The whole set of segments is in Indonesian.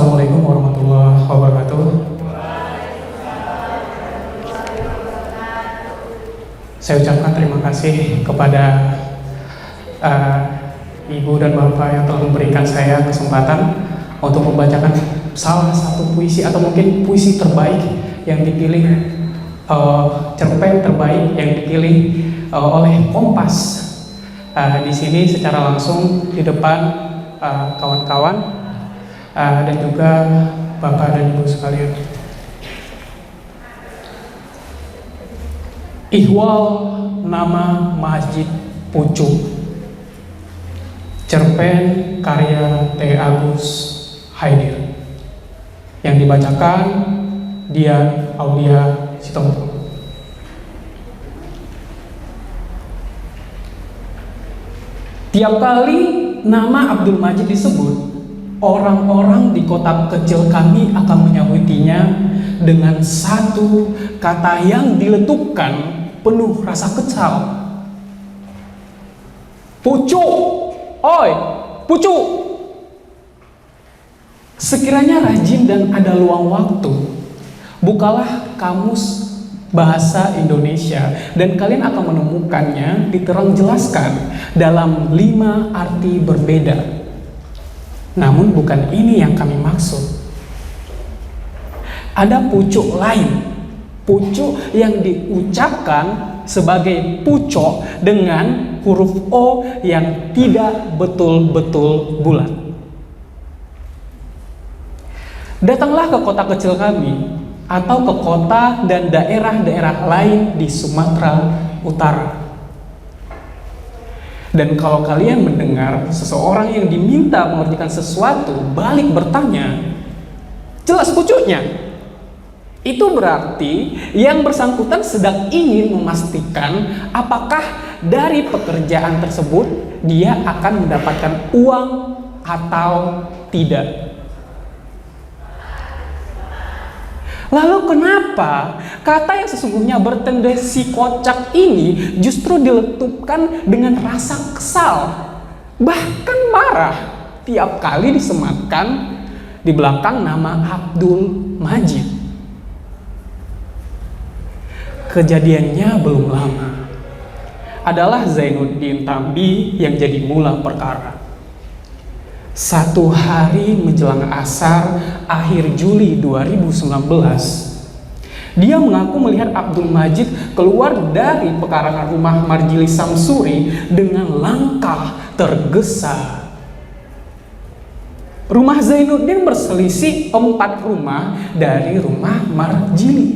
Assalamualaikum warahmatullahi wabarakatuh. Saya ucapkan terima kasih kepada Ibu dan Bapak yang telah memberikan saya kesempatan untuk membacakan salah satu puisi atau mungkin puisi terbaik yang dipilih, cerpen terbaik yang dipilih oleh Kompas di sini secara langsung di depan kawan-kawan dan juga Bapak dan Ibu sekalian. Ihwal nama Masjid Pucuk, cerpen karya T. Agus Haidir, yang dibacakan Dian Aulia Sitomorang. Tiap kali nama Abdul Majid disebut, orang-orang di kota kecil kami akan menyambutinya dengan satu kata yang diletupkan penuh rasa kesal. Pucuk, oi, pucuk. Sekiranya rajin dan ada luang waktu, bukalah kamus bahasa Indonesia dan kalian akan menemukannya diterang jelaskan dalam 5 arti berbeda. Namun bukan ini yang kami maksud. Ada pucuk lain, pucuk yang diucapkan sebagai pucok dengan huruf O yang tidak betul-betul bulat. Datanglah ke kota kecil kami atau ke kota dan daerah-daerah lain di Sumatera Utara. Dan kalau kalian mendengar seseorang yang diminta mengerjakan sesuatu balik bertanya, jelas pucuknya, itu berarti yang bersangkutan sedang ingin memastikan apakah dari pekerjaan tersebut dia akan mendapatkan uang atau tidak. Lalu kenapa kata yang sesungguhnya bertendensi kocak ini justru diletupkan dengan rasa kesal, bahkan marah tiap kali disematkan di belakang nama Abdul Majid? Kejadiannya belum lama. Adalah Zainuddin Tambi yang jadi mula perkara. Satu hari menjelang asar akhir Juli 2019, dia mengaku melihat Abdul Majid keluar dari pekarangan rumah Marjili Samsuri dengan langkah tergesa. Rumah Zainuddin berselisih 4 rumah dari rumah Marjili,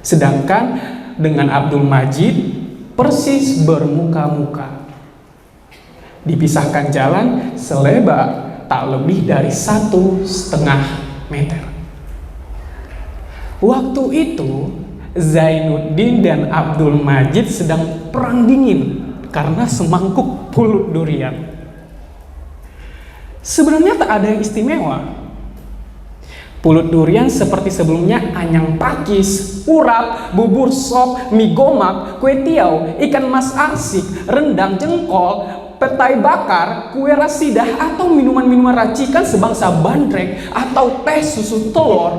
sedangkan dengan Abdul Majid persis bermuka-muka. Dipisahkan jalan selebar tak lebih dari 1,5 meter. Waktu itu Zainuddin dan Abdul Majid sedang perang dingin karena semangkuk pulut durian. Sebenarnya tak ada yang istimewa. Pulut durian seperti sebelumnya anyang pakis, urap, bubur sop, mie gomak, kue tiaw, ikan mas arsik, rendang jengkol, petai bakar, kue rasidah, atau minuman-minuman racikan sebangsa bandrek atau teh susu telur,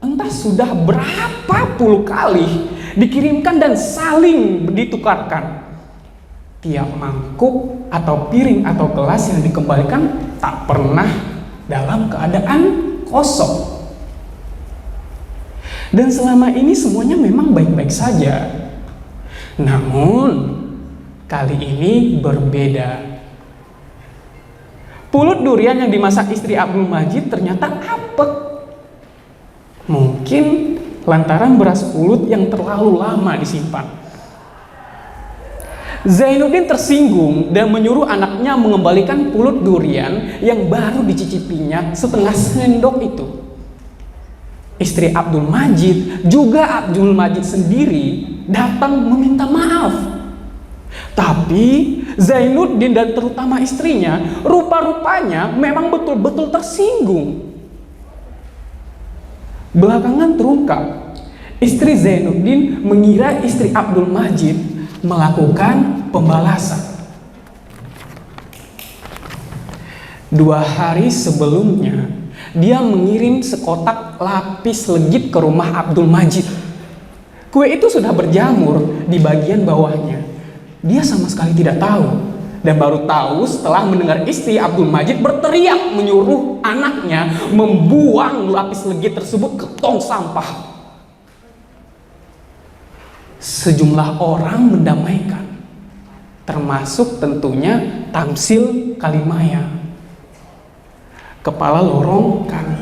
entah sudah berapa puluh kali dikirimkan dan saling ditukarkan. Tiap mangkuk atau piring atau gelas yang dikembalikan tak pernah dalam keadaan kosong. Dan selama ini semuanya memang baik-baik saja. Namun kali ini berbeda. Pulut durian yang dimasak istri Abdul Majid ternyata apek. Mungkin lantaran beras pulut yang terlalu lama disimpan. Zainuddin tersinggung dan menyuruh anaknya mengembalikan pulut durian yang baru dicicipinya setengah sendok itu. Istri Abdul Majid, juga Abdul Majid sendiri, datang meminta maaf. Tapi Zainuddin dan terutama istrinya rupa-rupanya memang betul-betul tersinggung. Belakangan terungkap, istri Zainuddin mengira istri Abdul Majid melakukan pembalasan. 2 hari sebelumnya, dia mengirim sekotak lapis legit ke rumah Abdul Majid. Kue itu sudah berjamur di bagian bawahnya. Dia sama sekali tidak tahu. Dan baru tahu setelah mendengar istri Abdul Majid berteriak menyuruh anaknya membuang lapis legit tersebut ke tong sampah. Sejumlah orang mendamaikan, termasuk tentunya Tamsil Kalimaya, kepala lorong kami.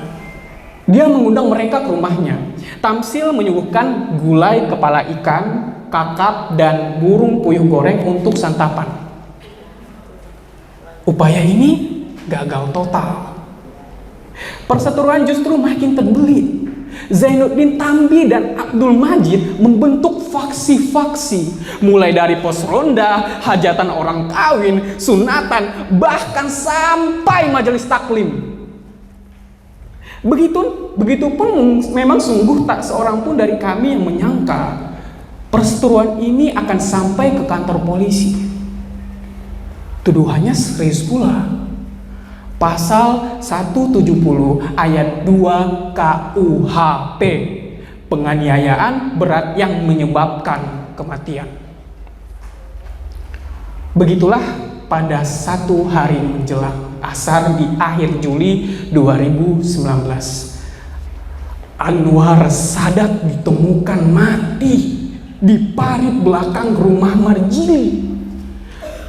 Dia mengundang mereka ke rumahnya. Tamsil menyuguhkan gulai kepala ikan, kakap, dan burung puyuh goreng untuk santapan. Upaya ini gagal total. Perseteruan justru makin terbelit. Zainuddin Thambi dan Abdul Majid membentuk faksi-faksi, mulai dari pos ronda, hajatan orang kawin, sunatan, bahkan sampai majelis taklim. Begitupun memang sungguh tak seorang pun dari kami yang menyangka perseteruan ini akan sampai ke kantor polisi. Tuduhannya serius pula. Pasal 170 ayat 2 KUHP, penganiayaan berat yang menyebabkan kematian. Begitulah pada satu hari menjelang asar di akhir Juli 2019, Anwar Sadat ditemukan mati di parit belakang rumah Marjili.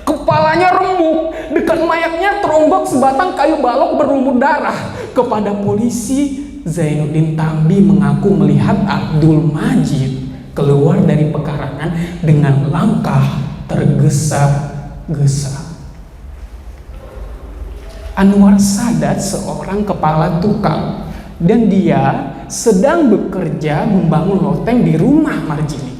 Kepalanya remuk, dekat mayatnya teronggok sebatang kayu balok berlumur darah. Kepada polisi, Zainuddin Thambi mengaku melihat Abdul Majid keluar dari pekarangan dengan langkah tergesa-gesa. Anwar Sadat seorang kepala tukang dan dia sedang bekerja membangun loteng di rumah Marjili.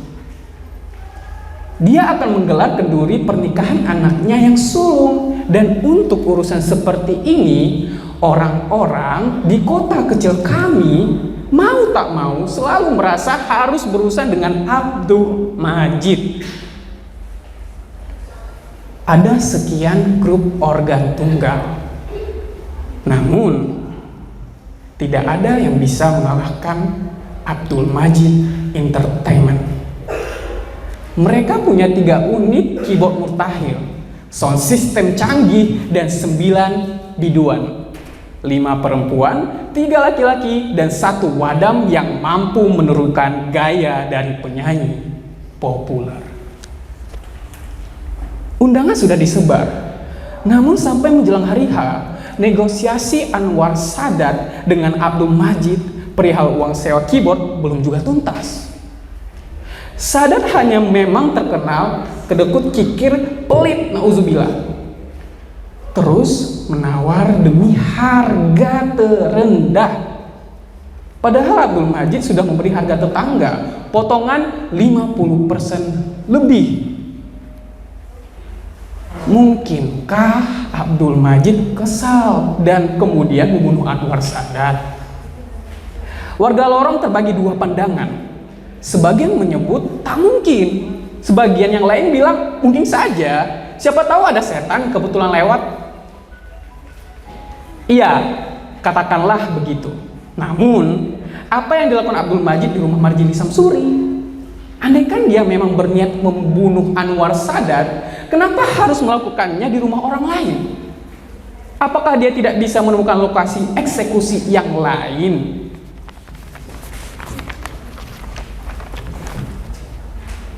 Dia akan menggelar kenduri pernikahan anaknya yang sulung, dan untuk urusan seperti ini orang-orang di kota kecil kami mau tak mau selalu merasa harus berurusan dengan Abdul Majid. Ada sekian grup organ tunggal, namun tidak ada yang bisa mengalahkan Abdul Majid Entertainment. Mereka punya 3 unit keyboard murtahil, sound system canggih, dan 9 biduan. 5 perempuan, 3 laki-laki, dan 1 wadam yang mampu menurunkan gaya dari penyanyi populer. Undangan sudah disebar, namun sampai menjelang hari H, negosiasi Anwar Sadat dengan Abdul Majid perihal uang sewa keyboard belum juga tuntas. Sadat hanya memang terkenal kedekut kikir pelit, nauzubillah. Terus menawar demi harga terendah. Padahal Abdul Majid sudah memberi harga tetangga potongan 50% lebih. Mungkinkah Abdul Majid kesal dan kemudian membunuh Anwar Sadat? Warga lorong terbagi 2 pandangan. Sebagian menyebut tak mungkin, sebagian yang lain bilang mungkin saja, siapa tahu ada setan kebetulan lewat. Iya, katakanlah begitu. Namun, apa yang dilakukan Abdul Majid di rumah Marjili Samsuri? Andaikan dia memang berniat membunuh Anwar Sadat, kenapa harus melakukannya di rumah orang lain? Apakah dia tidak bisa menemukan lokasi eksekusi yang lain?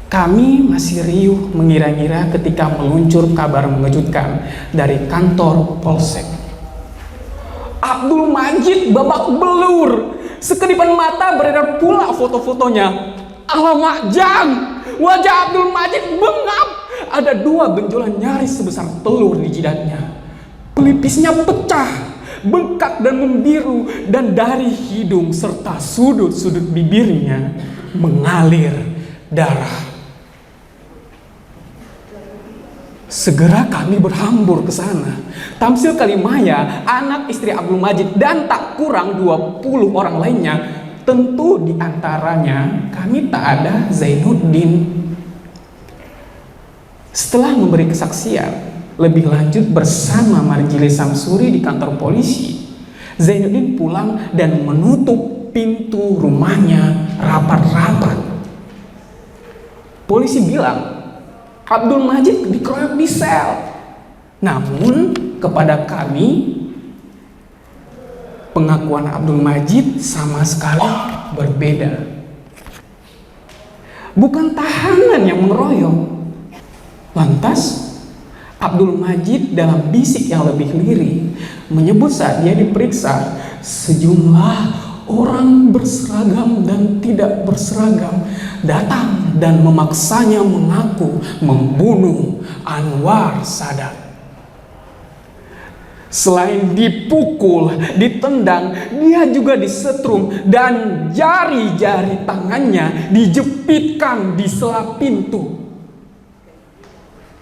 Kami masih riuh mengira-ngira ketika meluncur kabar mengejutkan dari kantor Polsek. Abdul Majid babak belur. Sekedipan mata beredar pula foto-fotonya. Alamak jam, wajah Abdul Majid bengap. Ada 2 benjolan nyaris sebesar telur di jidatnya. Pelipisnya pecah, bengkak dan membiru, dan dari hidung serta sudut-sudut bibirnya mengalir darah. Segera kami berhambur ke sana. Tamsil Kalimaya, anak istri Abdul Majid, dan tak kurang 20 orang lainnya. Tentu diantaranya kami tak ada Zainuddin. Setelah memberi kesaksian lebih lanjut bersama Marjili Samsuri di kantor polisi, Zainuddin pulang dan menutup pintu rumahnya rapat-rapat. Polisi bilang Abdul Majid dikeroyok di sel. Namun kepada kami, pengakuan Abdul Majid sama sekali berbeda. Bukan tahanan yang mengeroyok. Lantas Abdul Majid dalam bisik yang lebih lirih menyebut saat dia diperiksa, sejumlah orang berseragam dan tidak berseragam datang dan memaksanya mengaku membunuh Anwar Sadat. Selain dipukul, ditendang, dia juga disetrum dan jari-jari tangannya dijepitkan di sela pintu.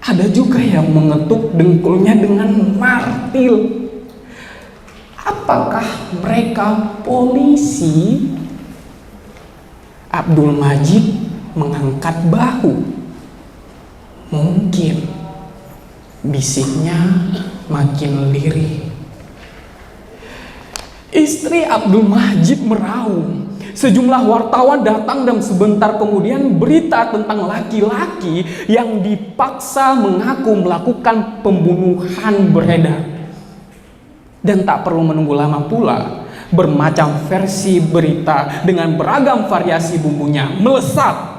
Ada juga yang mengetuk dengkulnya dengan martil. Apakah mereka polisi? Abdul Majid mengangkat bahu. Mungkin. Bisiknya makin lirih. Istri Abdul Majid meraung. Sejumlah wartawan datang dan sebentar kemudian berita tentang laki-laki yang dipaksa mengaku melakukan pembunuhan beredar. Dan tak perlu menunggu lama pula, bermacam versi berita dengan beragam variasi bumbunya melesat.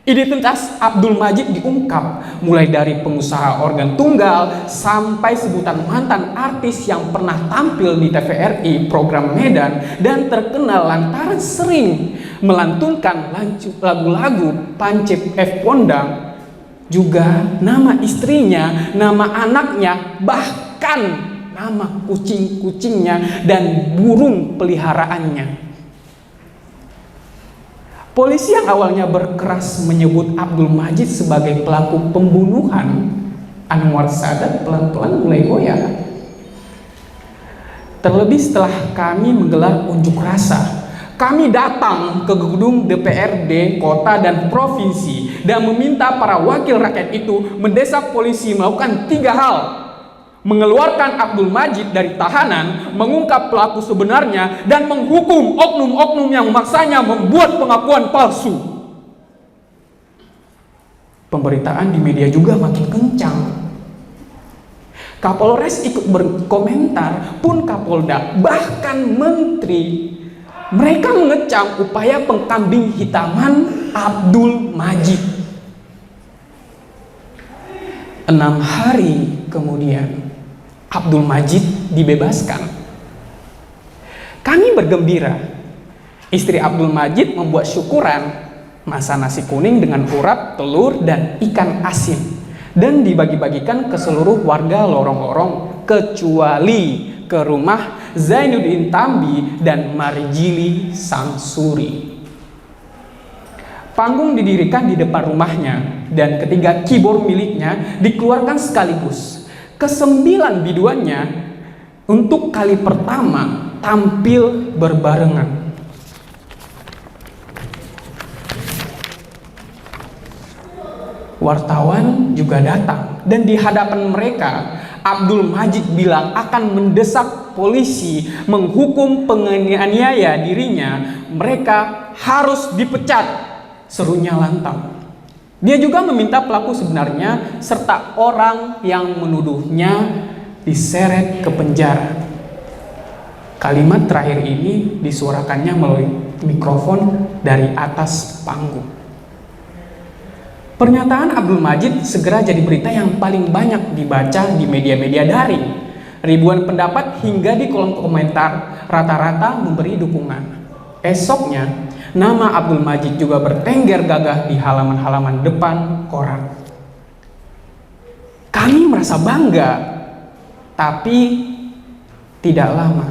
Identitas Abdul Majid diungkap, mulai dari pengusaha organ tunggal sampai sebutan mantan artis yang pernah tampil di TVRI program Medan dan terkenal lantaran sering melantunkan lagu-lagu Pancip F. Pondang. Juga nama istrinya, nama anaknya, bahkan nama kucing-kucingnya dan burung peliharaannya. Polisi yang awalnya berkeras menyebut Abdul Majid sebagai pelaku pembunuhan Anwar Sadat pelan-pelan mulai goyah. Terlebih setelah kami menggelar unjuk rasa, kami datang ke gedung DPRD kota dan provinsi dan meminta para wakil rakyat itu mendesak polisi melakukan 3 hal: mengeluarkan Abdul Majid dari tahanan, mengungkap pelaku sebenarnya, dan menghukum oknum-oknum yang memaksanya membuat pengakuan palsu. Pemberitaan di media juga makin kencang. Kapolres ikut berkomentar, pun Kapolda, bahkan menteri. Mereka mengecam upaya pengkambing hitaman Abdul Majid. 6 hari kemudian Abdul Majid dibebaskan. Kami bergembira. Istri Abdul Majid membuat syukuran, masak nasi kuning dengan urap, telur, dan ikan asin, dan dibagi-bagikan ke seluruh warga lorong-lorong kecuali ke rumah Zainuddin Tambi dan Marjili Samsuri. Panggung didirikan di depan rumahnya dan ketiga keyboard miliknya dikeluarkan sekaligus. Ke-9 biduannya untuk kali pertama tampil berbarengan. Wartawan juga datang dan di hadapan mereka Abdul Majid bilang akan mendesak polisi menghukum penganiaya dirinya. Mereka harus dipecat, serunya lantang. Dia juga meminta pelaku sebenarnya serta orang yang menuduhnya diseret ke penjara. Kalimat terakhir ini disuarakannya melalui mikrofon dari atas panggung. Pernyataan Abdul Majid segera jadi berita yang paling banyak dibaca di media-media daring. Ribuan pendapat hingga di kolom komentar rata-rata memberi dukungan. Esoknya, nama Abdul Majid juga bertengger gagah di halaman-halaman depan koran. Kami merasa bangga, tapi tidak lama.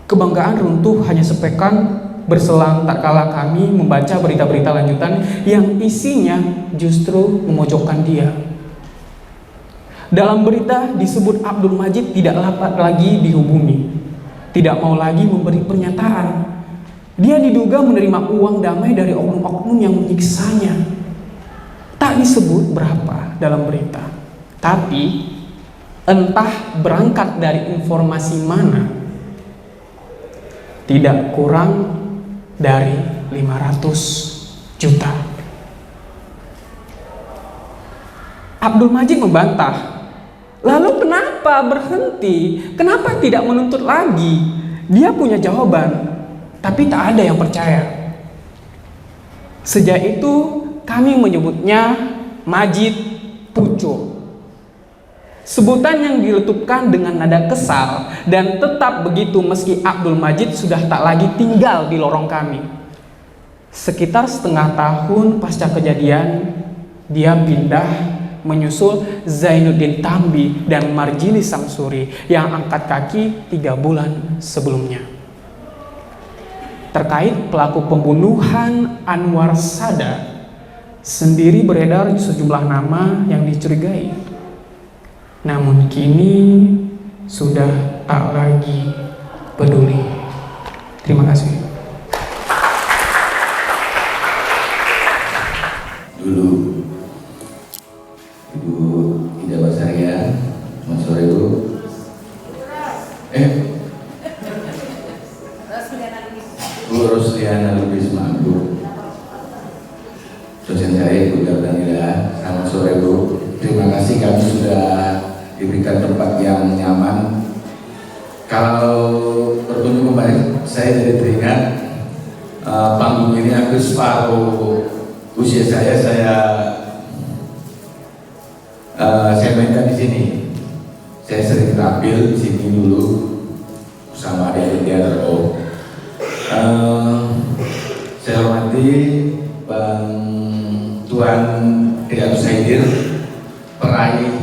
Kebanggaan runtuh hanya sepekan berselang tak kala kami membaca berita-berita lanjutan yang isinya justru memojokkan dia. Dalam berita disebut Abdul Majid tidak dapat lagi dihubungi, tidak mau lagi memberi pernyataan. Dia diduga menerima uang damai dari oknum-oknum yang menyiksanya. Tak disebut berapa dalam berita, tapi entah berangkat dari informasi mana, tidak kurang dari 500 juta. Abdul Majid membantah, lalu kenapa berhenti? Kenapa tidak menuntut lagi? Dia punya jawaban, tapi tak ada yang percaya. Sejak itu kami menyebutnya Majid Pucuk. Sebutan yang diletupkan dengan nada kesal dan tetap begitu meski Abdul Majid sudah tak lagi tinggal di lorong kami. Sekitar setengah tahun pasca kejadian, dia pindah menyusul Zainuddin Tambi dan Marjili Samsuri yang angkat kaki 3 bulan sebelumnya. Terkait pelaku pembunuhan Anwar Sada, sendiri beredar sejumlah nama yang dicurigai. Namun kini sudah tak lagi peduli. Terima kasih. Dulu Ibu Ida Basaria, selamat sore Bu. Bu Rosliana Lubis Bu. Dosen saya Ibu Danila, selamat sore Bu. Terima kasih kami sudah diberikan tempat yang nyaman. Kalau berkunjung kemarin, saya jadi teringat panggung ini hampir separuh usia saya mainkan di sini. Saya sering tampil di sini dulu sama adik-adik di RO. Saya hormati Bang Tuan Hidayat Saidir, peraih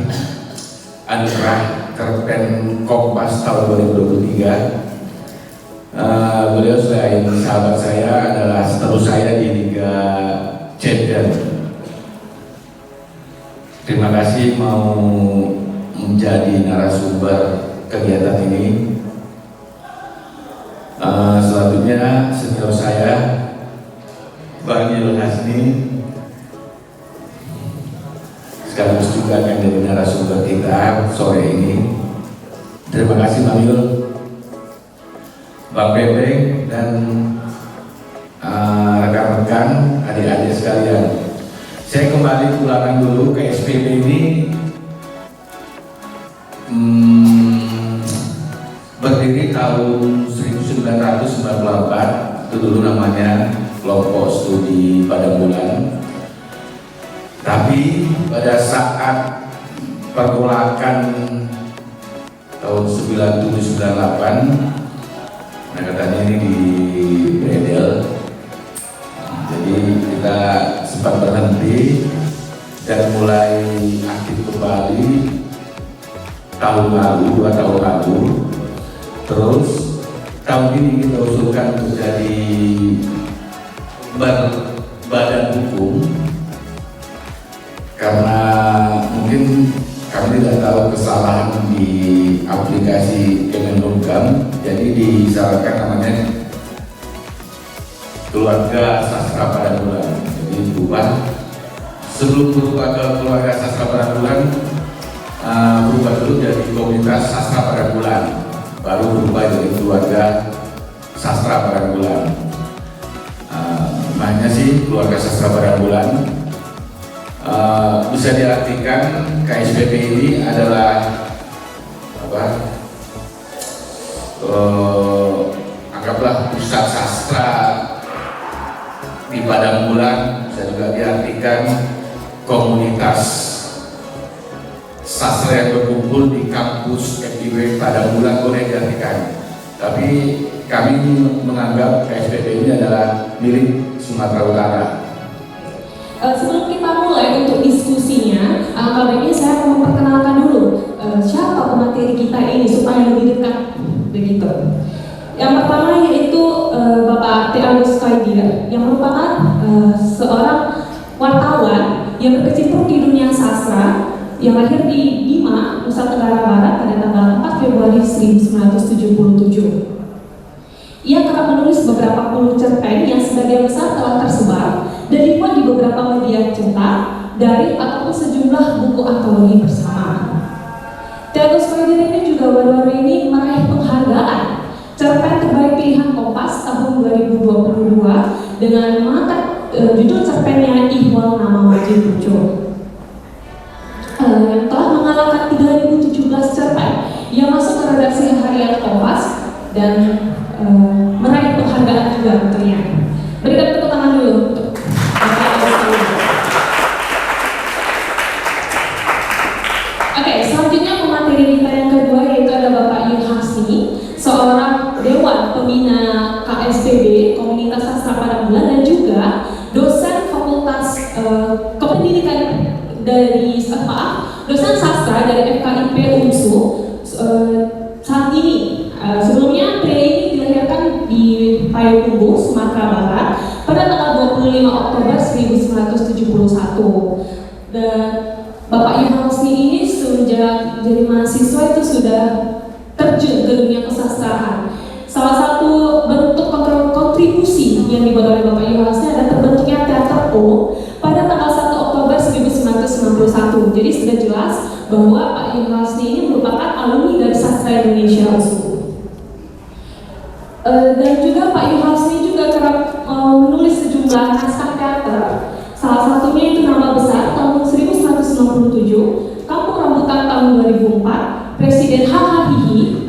anugerah Cerpen Kompas tahun 2023. Beliau selain sahabat saya adalah seterus saya di Liga Champion. Terima kasih mau menjadi narasumber kegiatan ini. Selanjutnya senior saya Bang Yul Hasni, sekaligus juga yang jadi narasumber kita sore ini. Terima kasih Bang Yul, Bang Bebeng, dan rekan-rekan, adik-adik sekalian. Saya kembali ulangan dulu ke SPB ini. Berdiri tahun 1994, itu dulu namanya kelompok studi Padang Bulan. Tapi pada saat pergolakan tahun 97-98, nah katanya ini di Bredel, jadi kita sempat berhenti dan mulai aktif kembali tahun lalu, 2 tahun lalu. Terus tahun ini kita usulkan menjadi berbadan hukum karena mungkin kami tidak tahu kesalahan di aplikasi Kemenhukam, jadi disarankan namanya Keluarga Sastra Padang Bulan. Jadi berubah, sebelum berubah ke Keluarga Sastra Padang Bulan, berubah dulu jadi Komunitas Sastra Padang Bulan, baru berubah jadi Keluarga Sastra Padang Bulan. Makanya sih Keluarga Sastra Padang Bulan bisa diartikan KSPP ini adalah apa? Anggaplah pusat sastra di Padang Bulan. Bisa juga diartikan komunitas sastra yang berkumpul di kampus FIB Padang Bulan, boleh diartikan. Tapi kami menganggap KSPP ini adalah milik Sumatera Utara. Sebelum kita mulai untuk diskusinya, kali ini saya mau memperkenalkan dulu siapa pemateri kita ini supaya lebih dekat begitu. Yang pertama yaitu Bapak Teanus Kaidir, yang merupakan seorang wartawan yang berkecimpung di dunia sastra, yang lahir di Bima, Nusa Tenggara Barat pada tanggal 4 Februari 1977. Ia kerap menulis beberapa puluh cerpen yang sebagian besar telah tersebar dan dimuat di beberapa media cetak, daring ataupun sejumlah buku antologi bersama. Teater Square ini juga baru-baru ini meraih penghargaan cerpen terbaik pilihan Kompas tahun 2022 dengan mengangkat judul cerpennya Ihwal Nama Majid Pucuk, yang telah mengalahkan 3017 cerpen yang masuk ke redaksi harian Kompas dan meraih penghargaan juga tentunya. Berikan tepuk tangan dulu untuk Oke, selanjutnya pemateri kita yang kedua yaitu ada Bapak Yun Hasni, seorang Dewan Pembina KSPB Komunitas Sastra Padang Bulan dan juga dosen Fakultas Kependidikan dari dosen sastra dari FKIP UNSU. Saat ini sebelumnya pria ini dilahirkan di Payakumbuh, Sumatera Barat pada tanggal 25 Oktober 1971. Dan Bapak Yun Hasni ini sejak jadi mahasiswa itu sudah terjun ke dunia kesastraan. Salah satu bentuk kontribusi yang dibuat oleh Bapak Yun Hasni adalah terbentuknya Teater O pada tanggal 1 Oktober 1991. Jadi sudah jelas bahwa Pak Yun Hasni ini merupakan alumni dari sastra Indonesia UNSU. Dan juga Pak Yun Hasni juga kerap menulis sejumlah naskah teater. Salah satunya itu Nama Besar tahun 1997, Kampung Rambutan tahun 2004, Presiden Hahaha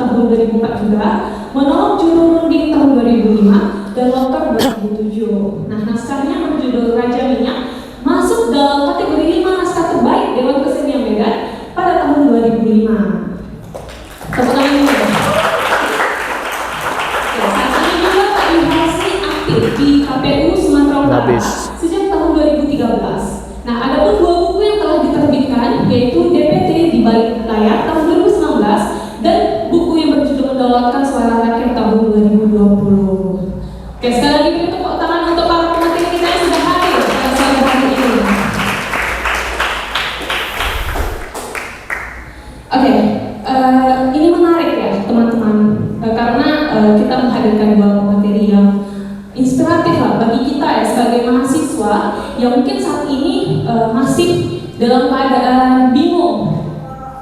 tahun 2004 juga, Menolong Juru Runding tahun 2005, dan Loker 2007. Nah, naskahnya berjudul Raja Minyak masuk dalam kategori 5 naskah terbaik Dewan Kesenian Medan pada tahun 2005. Tepuk tangan dulu. Saat ini juga Pak Yun Hasni aktif di KPU Sumatera Utara sejak tahun 2013. Nah, ada pun 2 buku yang telah diterbitkan, yaitu DPT di Balik Layar tahun 2019 dan buku yang berjudul Mendaulatkan Suara Rakyat tahun 2020. Oke, sekali lagi beri tepuk tangan untuk para pemateri kita yang sudah hadir pada sore hari ini. Oke, ini menarik ya teman-teman, karena kita menghadirkan 2 pemateri yang inspiratif lah bagi kita ya sebagai mahasiswa yang mungkin saat ini masih dalam keadaan bingung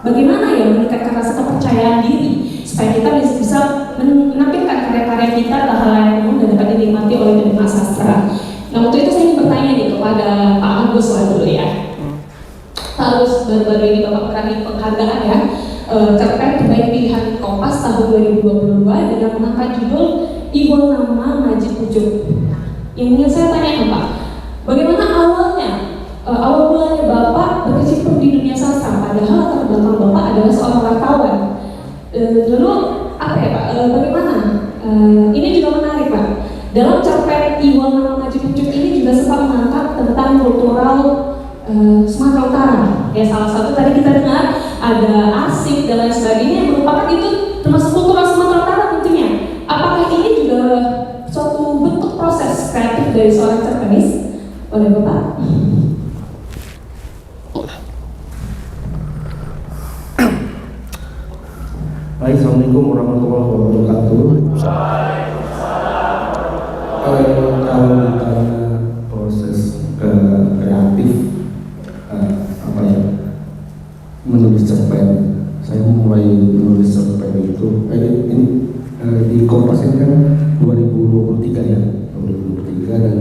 bagaimana ya meningkatkan rasa kepercayaan diri supaya kita bisa menampilkan karya-karya kita ke halayak umum dan dapat dinikmati oleh penikmat sastra. Nah, waktu itu saya ingin bertanya nih kepada Pak Agus dulu ya. Pak Agus, baru-baru ini Bapak meraih penghargaan ya cerpen terbaik pilihan Kompas tahun 2022 dengan mengangkat judul Ihwal Nama Majid Pucuk. Yang ingin saya tanyakan Pak, bagaimana awalnya, awal mulanya Bapak berkecimpung di dunia sastra, padahal latar belakang Bapak adalah seorang wartawan. Lalu apa ya Pak, bagaimana? Ini juga menarik Pak. Dalam cerpen Ihwal Nama Majid Pucuk ini juga sempat mengangkat tentang kultural Sumatera Utara. Ya, salah satu tadi kita dengar ada arsip dan lain sebagainya yang merupakan itu termasuk kultural Sumatera Utara tentunya. Apakah ini juga suatu bentuk proses kreatif dari seorang cerpenis oleh Bapak? Baik, Assalamualaikum warahmatullahi wabarakatuh. Kalau ditanya proses kreatif menulis cerpen, saya mulai menulis cerpen itu ini di Kompas ini kan 2023 ya, 2023 dan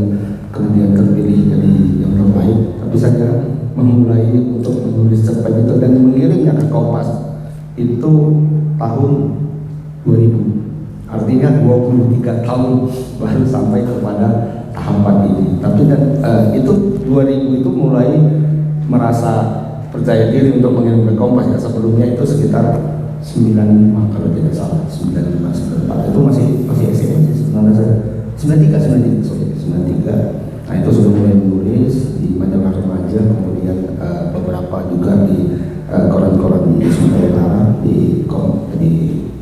kemudian terpilih jadi yang terbaik. Tapi saya memulai untuk menulis cerpen itu dan mengirimnya ke Kompas itu tahun 2000, artinya 23 tahun baru sampai kepada tahapan ini. Tapi dan itu 2000 itu mulai merasa percaya diri untuk mengirim ke Kompas ya. Sebelumnya itu sekitar 95 kalau tidak salah, 95, 94 itu masih SMA sih sebenarnya saya. 93. Nah, itu sudah mulai menulis di majalah remaja, kemudian beberapa juga di koran-koran di Sumatera Utara, di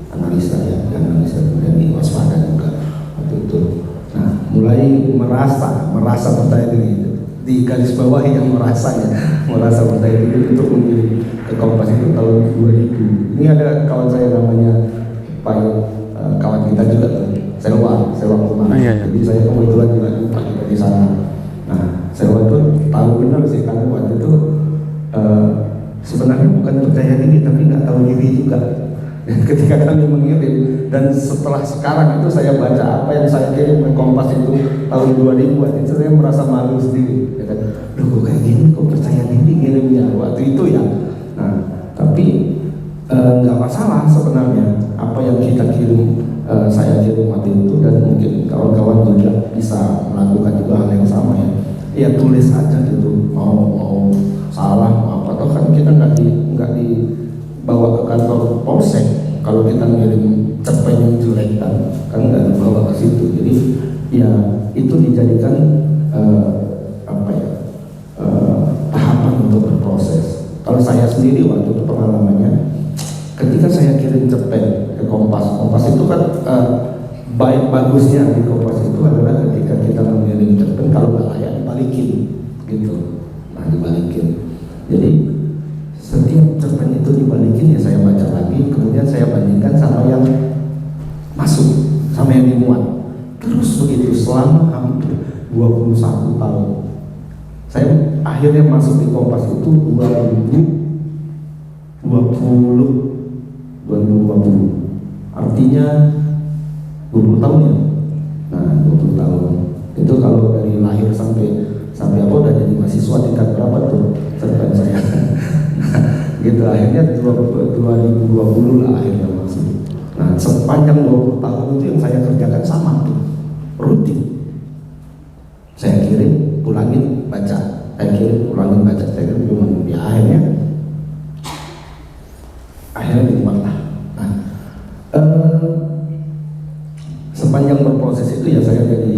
analisa ya, kemudian di Waspada juga waktu itu. Nah, mulai merasa percaya diri, di garis bawah yang merasa percaya diri untuk mengirim ke Kompas itu tahun 2000. Ini ada kawan saya namanya Pak, kawan kita juga sewa rumah. Jadi saya kebetulan juga di sana. Nah, sewa itu tahu benar sih karena waktu itu sebenarnya bukan percaya diri tapi nggak tahu diri juga. Dan ketika kami mengirim, dan setelah sekarang itu saya baca apa yang saya kirim ke Kompas itu tahun 2000-an, itu saya merasa malu sendiri. Ya kan? Loh kok kayak gini, kok percaya diri ngirimnya waktu itu ya. Nah, tapi nggak masalah sebenarnya apa yang kita kirim, saya kirim waktu itu, dan mungkin kawan-kawan juga bisa melakukan juga hal yang sama ya. Ya tulis aja gitu, mau salah mau apa, atau kan kita nggak dibawa ke kantor polsek kalau kita ngirim cerpen yang jelek kan nggak dibawa ke situ. Jadi ya itu dijadikan tahapan untuk berproses. Kalau saya sendiri waktu itu pengalamannya, ketika saya kirim cerpen ke Kompas itu kan bagusnya di Kompas itu adalah ketika kita mengirim cerpen, kalau nggak layak dibalikin gitu. Nah, dibalikin. Jadi setiap cerpen itu dibalikin ya saya baca lagi, kemudian saya bandingkan sama yang masuk, sama yang dimuat. Terus begitu selama hampir 21 tahun. Saya akhirnya masuk di Kompas itu 2020. Artinya 20 tahun ya. Nah, 20 tahun. Itu kalau dari lahir sampai apa udah jadi mahasiswa tingkat berapa tuh cerpen saya. Gitu, akhirnya 2020 lah akhirnya masuk. Nah, sepanjang 20 tahun itu yang saya kerjakan sama tuh, rutin. Saya kirim, pulangin, baca. Saya kirim, pulangin, baca. Saya kirim, ya akhirnya dimuat lah. Nah, sepanjang berproses itu ya saya jadi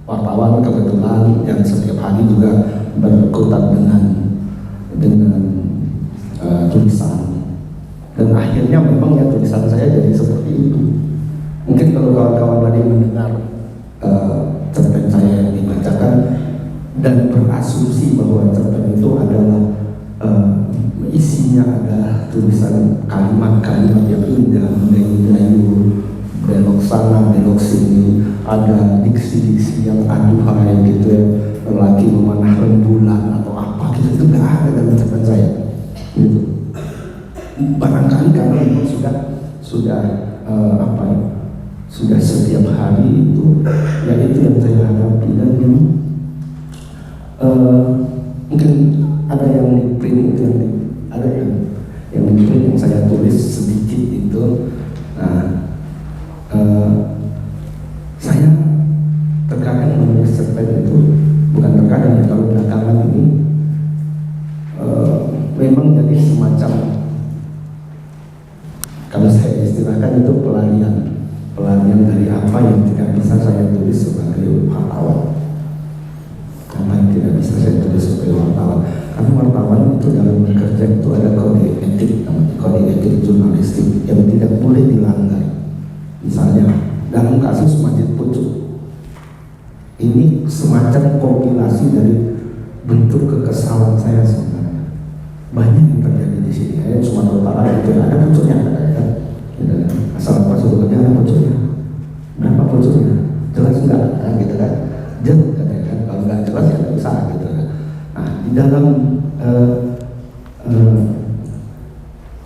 wartawan kebetulan yang setiap hari juga berkutat dengan tulisan, dan akhirnya memang ya tulisan saya jadi seperti itu. Mungkin kalau kawan-kawan tadi mendengar cerpen saya yang dibacakan dan berasumsi bahwa cerpen itu adalah isinya adalah tulisan kalimat-kalimat yang indah, mendayu-dayu, belok sana, belok sini, ada diksi-diksi yang aduhai gitu ya, lelaki memanah rembulan atau apa gitu, itu nggak ada dalam cerpen saya. Gitu. Barangkali karena memang sudah setiap hari itu ya itu yang saya hadapi, dan mungkin ada yang di print itu ada yang di print yang saya tulis sedikit itu. Nah, saya terkadang menulis cerpen itu, bukan terkadang ya, kalau belakangan ini memang jadi semacam, kalau saya istilahkan itu pelarian dari apa yang tidak bisa saya tulis sebagai wartawan. Apa yang tidak bisa saya tulis sebagai wartawan, karena wartawan itu dalam bekerja itu ada kode etik, namanya kode etik jurnalistik yang tidak boleh dilanggar. Misalnya dalam kasus Masjid Pucuk ini semacam kompilasi dari bentuk kekesalan saya sebenarnya. Banyak yang terjadi di sini. Sumatera Utara itu ada pucuknya, kan? Asal masuk kerja ada pucuknya. Berapa pucuknya? Jelas enggak? Nah, gitu kan? Jelas katanya kan? Kalau nggak jelas ya nggak bisa gitu kan? Nah, di dalam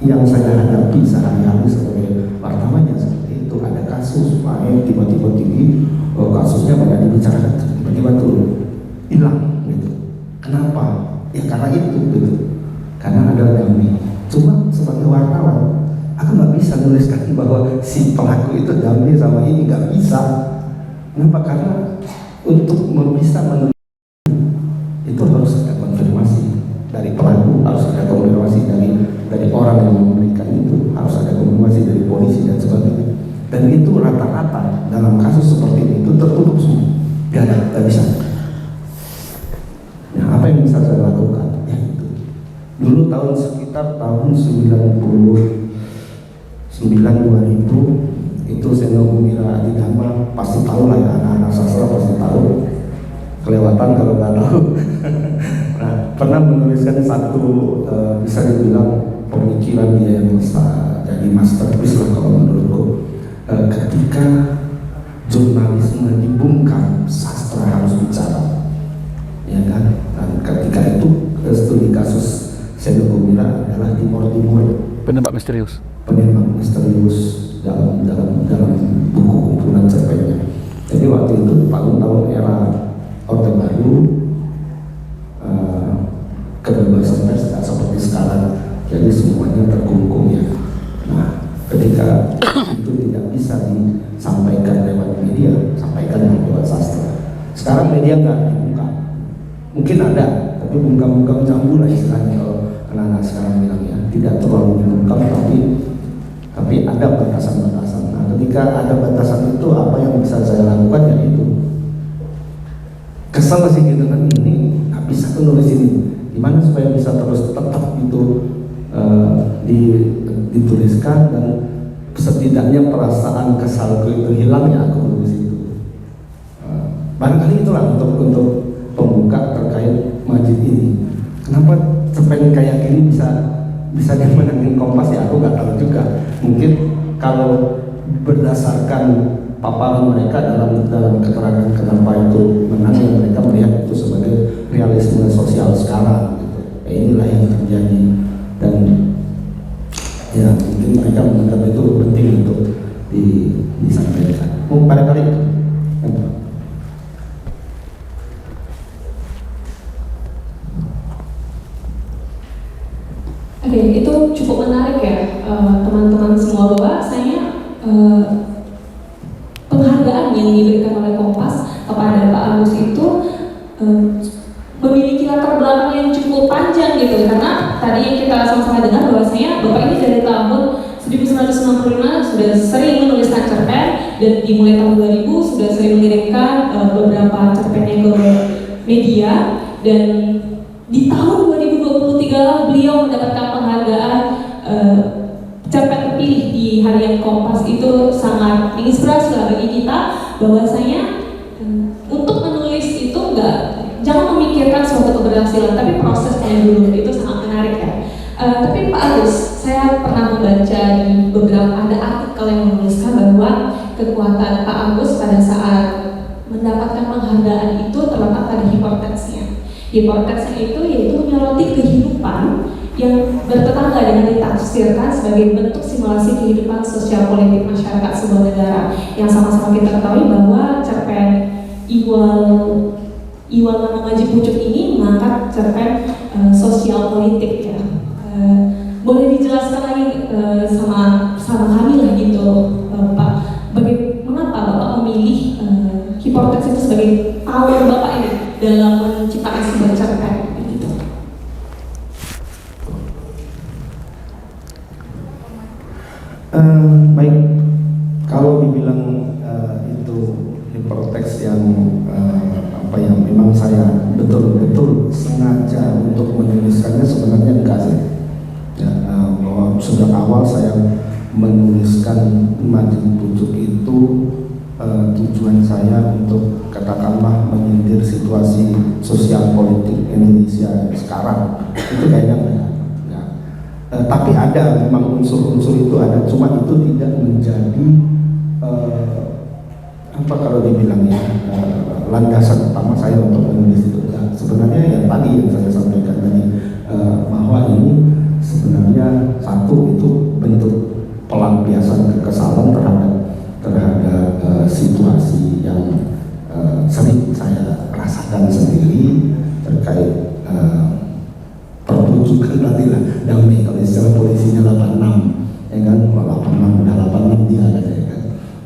yang saya hadapi sehari-hari sebagai wartawan yang seperti itu, ada kasus main tiba-tiba tinggi, kasusnya banyak dibicarakan, tiba-tiba turun, hilang gitu. Kenapa? Ya karena itu gitu. Karena ada damai. Cuma sebagai wartawan, aku nggak bisa menuliskan bahwa si pelaku itu damai sama ini, nggak bisa. Kenapa? Karena untuk bisa menulis itu harus ada konfirmasi dari pelaku, harus ada konfirmasi dari orang yang memberikan itu, harus ada konfirmasi dari polisi dan sebagainya. Dan itu rata-rata dalam kasus seperti ini itu tertutup semua, nggak bisa. Nah, apa yang bisa saya lakukan? Ya, itu. Dulu sekitar tahun 99-2000 itu Seno Gumira Adidharma pasti tahu lah ya, anak-anak sastra pasti tahu. Kelewatan kalau nggak tahu. Nah, pernah menuliskan satu bisa dibilang pemikiran dia yang jadi masterpiece lah kalau menurutku. Ketika jurnalisme dibungkam, sastra harus bicara, ya kan? Dan ketika itu studi kasus Seno Gumira adalah di Jawa Timur, Penembak misterius. penembak misterius dalam buku kumpulan cerpennya. Jadi waktu itu tahun-tahun era Orde Baru, kebebasan pers tidak seperti sekarang, jadi semuanya terkungkung ya. Nah, ketika itu tidak bisa disampaikan lewat media, sampaikan lewat sastra. Sekarang media nggak dibuka, mungkin ada, tapi bungkam-bungkam jambu lah istilahnya kalau anak-anak sekarang bilang ya, tidak terlalu bungkam, tapi ada batasan-batasan. Nah, ketika ada batasan itu, apa yang bisa saya lakukan ya itu. Kesel sih gitu kan, ini nggak bisa tuh nulis ini. Gimana supaya bisa terus tetap itu dituliskan dan setidaknya perasaan kesalku itu hilang ya aku menulis itu. Barangkali itulah untuk pembuka terkait Majid ini. Kenapa cerpen kayak gini bisa dimenangin Kompas ya aku nggak tahu juga. Mungkin kalau berdasarkan paparan mereka dalam keterangan kenapa itu menang, ya mereka melihat itu sebagai realisme sosial sekarang gitu. Inilah yang terjadi dan ya mungkin mereka menganggap itu penting untuk disampaikan. Barangkali itu. Oke, itu cukup menarik ya teman-teman semua, bahwa saya penghargaan yang diberikan oleh Kompas kepada Pak Agus itu memiliki latar belakang yang cukup panjang gitu, karena tadi yang kita sama-sama dengar bahwasanya Bapak ini dari tahun 1995 sudah sering menuliskan cerpen, dan dimulai tahun 2000 sudah sering mengirimkan beberapa cerpennya ke media, dan di tahun 2023 beliau mendapatkan penghargaan cerpen terpilih di Harian Kompas. Itu sangat menginspirasi bagi kita bahwasanya untuk menulis itu jangan memikirkan suatu keberhasilan, tapi prosesnya dulu. Itu sangat menarik ya. Tapi Pak Agus, saya pernah membaca di beberapa ada artikel yang menuliskan bahwa kekuatan Pak Agus pada saat mendapatkan penghargaan itu terletak pada hiperteksnya. Hiperteksnya itu yaitu menyoroti kehidupan yang bertetangga dengan ditafsirkan sebagai bentuk simulasi kehidupan sosial politik masyarakat sebuah negara. Yang sama-sama kita ketahui bahwa cerpen Iwal Nama Ngaji Pucuk ini mengangkat cerpen sosial politik ya. Boleh dijelaskan lagi sama kami lah gitu, Pak, mengapa Bapak memilih hiperteks itu sebagai power Bapak ini dalam menciptakan sebuah cerpen gitu? Baik, kalau dibilang itu hiperteks yang yang memang saya betul-betul sengaja untuk menuliskannya, sebenarnya enggak sih. Ya, bahwa sejak awal saya menuliskan Majid Pucuk itu tujuan saya untuk katakanlah menyindir situasi sosial politik Indonesia sekarang, itu kayaknya enggak. Tapi ada memang unsur-unsur itu ada, cuma itu tidak menjadi kalau dibilangnya landasan utama saya untuk menulis itu. Sebenarnya yang tadi yang saya sampaikan tadi, bahwa ini sebenarnya satu itu bentuk pelampiasan kekesalan terhadap situasi yang sering saya rasakan sendiri terkait pertunjukan tadi lah, damai kalau istilah polisinya 86 ya kan, 86 udah 86 dia kan, ya kan,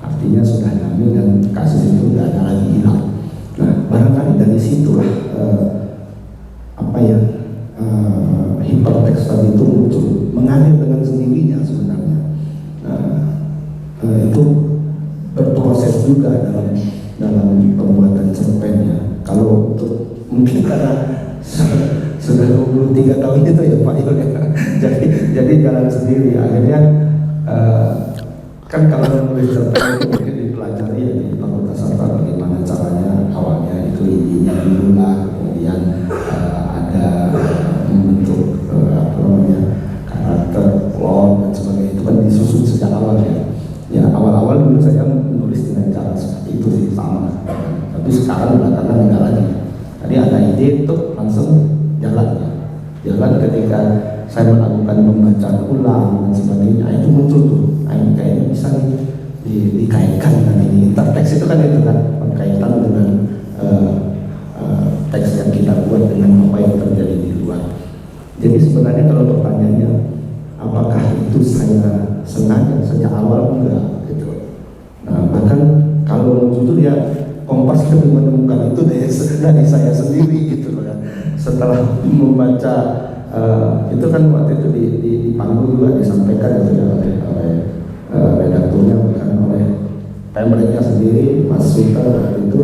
artinya sudah damai dan kasus itu nggak ada lagi hilang. Nah, barangkali dari situlah hiperteks tadi itu muncul, mengalir dengan sendirinya sebenarnya. Itu berproses juga dalam pembuatan cerpennya. Kalau untuk mungkin karena sudah 23 tahun itu ya Pak Yul, jadi jalan sendiri. Akhirnya kan kalau menulis cerpen itu mungkin dipelajari ya di Fakultas Sastra bagaimana caranya, awalnya itu idenya dulu lah, kemudian ada membentuk karakter, plot dan sebagainya, itu kan disusun sejak awal ya. Ya awal-awal dulu saya menulis dengan cara seperti itu sih, sama. Tapi sekarang belakangan enggak lagi. Tadi ada ide itu langsung jalan ketika saya melakukan melakukan pembacaan ulang dan sebagainya, itu muncul tuh. Nah, ini kayaknya bisa dikaitkan dengan ini. Interteks itu kan berkaitan dengan teks yang kita buat dengan apa yang terjadi di luar. Jadi sebenarnya kalau pertanyaannya apakah itu saya sengaja sejak awal, enggak gitu. Nah, bahkan kalau jujur ya Kompas lebih menemukan itu dari saya sendiri gitu loh ya. Setelah membaca itu kan waktu itu di panggung juga disampaikan itu ya oleh redakturnya, bukan oleh pemretnya sendiri, Mas Sultan waktu itu.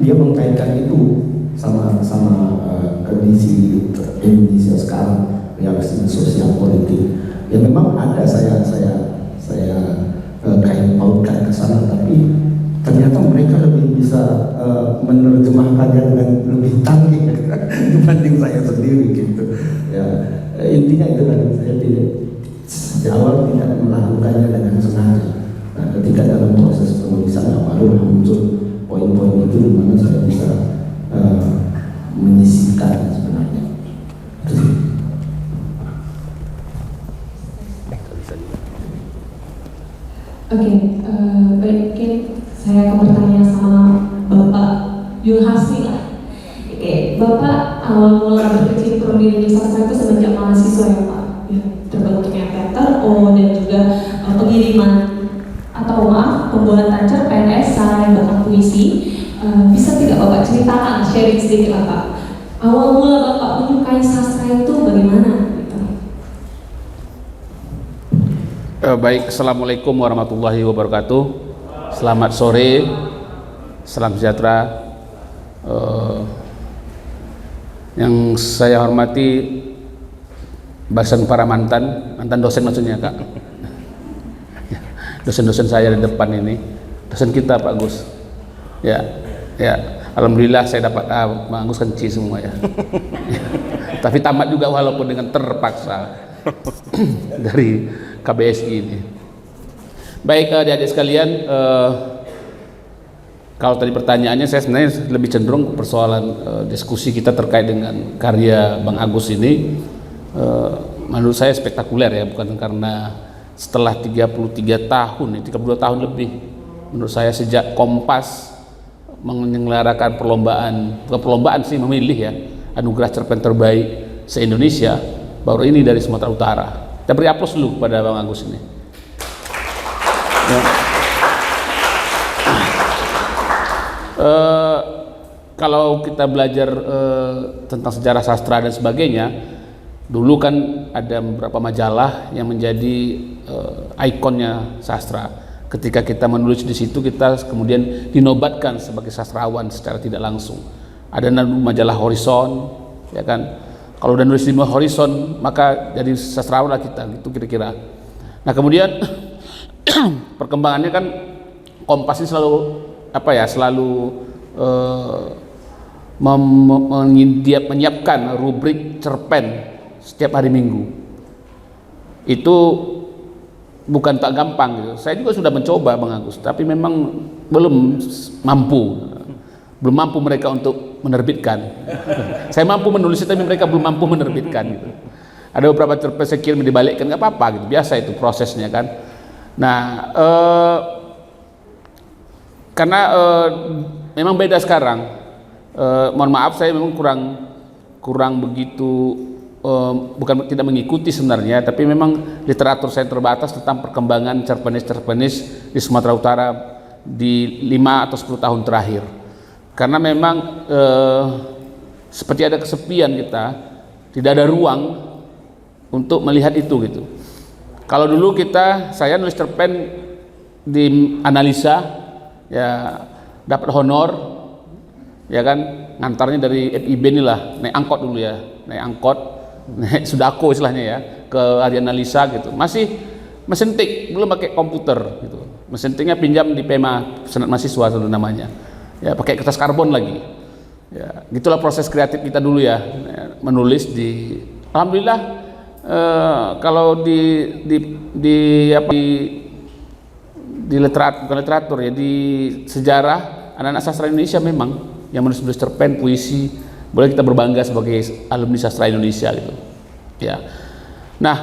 Dia mengkaitkan itu sama kondisi Indonesia sekarang, reaksi sosial politik. Ya memang ada saya kait pautkan ke sana, tapi ternyata mereka lebih bisa menerjemahkannya dengan lebih canggih dibanding saya sendiri gitu. Ya intinya itu kan, saya tidak sejak awal tidak melakukannya dengan sengaja. Nah, ketika dalam proses penulisan baru muncul poin-poin itu di mana saya bisa menyisihkan sebenarnya. Oke, baik, mungkin saya akan bertanya sama Bapak Yulhasni lah. Oke, Bapak awal mula berkecimpung prodi ilmu sastra itu semenjak mahasiswa ya Pak? Ya, terbentuknya Peter O dan juga pengiriman atau pembuatan cerpen, esai, bahkan puisi. Bisa tidak Bapak ceritakan, sharing sedikit lah Pak? Awal mula Bapak menyukai sastra itu bagaimana? Baik, Assalamualaikum warahmatullahi wabarakatuh. Selamat sore, salam sejahtera. Yang saya hormati bahasan para mantan dosen maksudnya Kak. Dosen-dosen saya di depan ini, dosen kita Pak Gus. Ya, alhamdulillah saya dapat Pak Gus kan C semua ya. Tapi tamat juga walaupun dengan terpaksa dari KBSI ini. Baik adik-adik sekalian, kalau tadi pertanyaannya saya sebenarnya lebih cenderung persoalan diskusi kita terkait dengan karya Bang Agus ini. Menurut saya spektakuler ya, bukan karena setelah 33 tahun, 32 tahun lebih menurut saya sejak Kompas menyelenggarakan bukan perlombaan sih, memilih ya anugerah cerpen terbaik se-Indonesia, baru ini dari Sumatera Utara. Kita beri aplaus dulu kepada Bang Agus ini. Ya. Kalau kita belajar tentang sejarah sastra dan sebagainya, dulu kan ada beberapa majalah yang menjadi ikonnya sastra. Ketika kita menulis di situ, kita kemudian dinobatkan sebagai sastrawan secara tidak langsung. Ada majalah Horizon, ya kan? Kalau udah nulis di Horizon, maka jadi sastrawan lah kita, gitu kira-kira. Nah kemudian perkembangannya kan Kompas ini selalu menyiapkan rubrik cerpen setiap hari Minggu. Itu bukan tak gampang gitu. Saya juga sudah mencoba Bang Agus, tapi memang belum mampu mereka untuk menerbitkan. Saya mampu menulis tapi mereka belum mampu menerbitkan gitu. Ada beberapa cerpen saya kirim dibalikkan, nggak apa-apa gitu, biasa itu prosesnya kan. Nah karena memang beda sekarang. Mohon maaf saya memang kurang begitu, bukan tidak mengikuti sebenarnya, tapi memang literatur saya terbatas tentang perkembangan cerpenis di Sumatera Utara di 5 atau 10 tahun terakhir. Karena memang seperti ada kesepian kita, tidak ada ruang untuk melihat itu gitu. Kalau dulu saya nulis cerpen di analisa, ya dapat honor, ya kan, ngantarnya dari FIB inilah, naik angkot dulu ya, naik sudako istilahnya ya, ke hari analisa gitu. Masih mesin tik, belum pakai komputer gitu. Mesin tiknya pinjam di PEMA, Senat Mahasiswa itu namanya. Ya pakai kertas karbon lagi. Ya, gitulah proses kreatif kita dulu ya, menulis di. Alhamdulillah kalau di literatur ya, di sejarah anak-anak sastra Indonesia memang yang menulis cerpen, puisi boleh kita berbangga sebagai alumni sastra Indonesia gitu. Ya. Nah,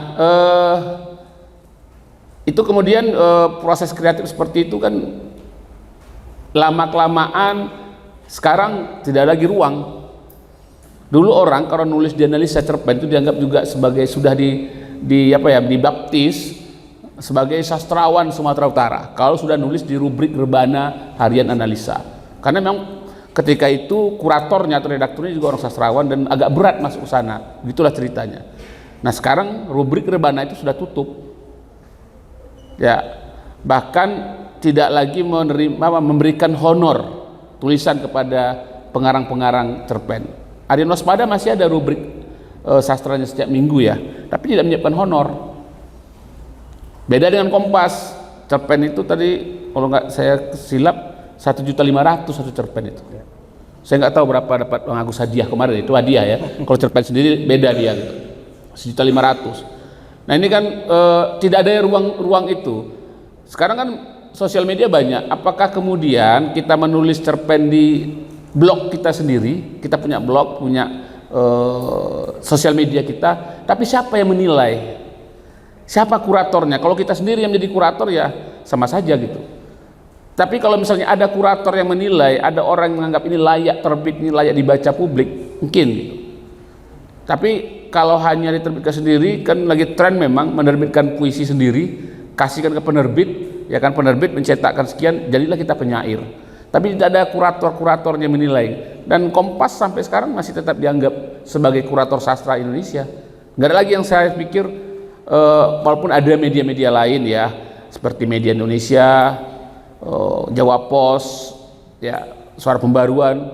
itu kemudian proses kreatif seperti itu kan lama-kelamaan sekarang tidak lagi ruang. Dulu orang kalau nulis di analisa cerpen itu dianggap juga sebagai sudah dibaptis sebagai sastrawan Sumatera Utara kalau sudah nulis di rubrik rebana harian analisa, karena memang ketika itu kuratornya atau redakturnya juga orang sastrawan dan agak berat masuk ke sana, gitulah ceritanya. Nah sekarang rubrik rebana itu sudah tutup ya, bahkan tidak lagi memberikan honor tulisan kepada pengarang-pengarang cerpen. Harian Waspada masih ada rubrik sastranya setiap minggu ya, tapi tidak menyiapkan honor. Beda dengan Kompas, cerpen itu tadi kalau nggak saya silap 1.500.000 satu cerpen itu. Saya nggak tahu berapa dapat Bang Agus hadiah kemarin, itu hadiah ya. Kalau cerpen sendiri beda dia gitu, 1.500.000. Nah ini kan tidak ada ruang itu. Sekarang kan sosial media banyak. Apakah kemudian kita menulis cerpen di blog kita sendiri? Kita punya blog, punya sosial media kita, tapi siapa yang menilai? Siapa kuratornya? Kalau kita sendiri yang menjadi kurator ya sama saja gitu. Tapi kalau misalnya ada kurator yang menilai, ada orang yang menganggap ini layak terbit, ini layak dibaca publik, mungkin gitu. Tapi kalau hanya diterbitkan sendiri, kan lagi tren memang menerbitkan puisi sendiri, kasihkan ke penerbit, ya kan penerbit mencetakkan sekian, jadilah kita penyair. Tapi tidak ada kurator-kuratornya menilai. Dan Kompas sampai sekarang masih tetap dianggap sebagai kurator sastra Indonesia. Nggak ada lagi yang saya pikir. Walaupun ada media-media lain ya, seperti Media Indonesia, Jawa Pos, ya Suara Pembaruan.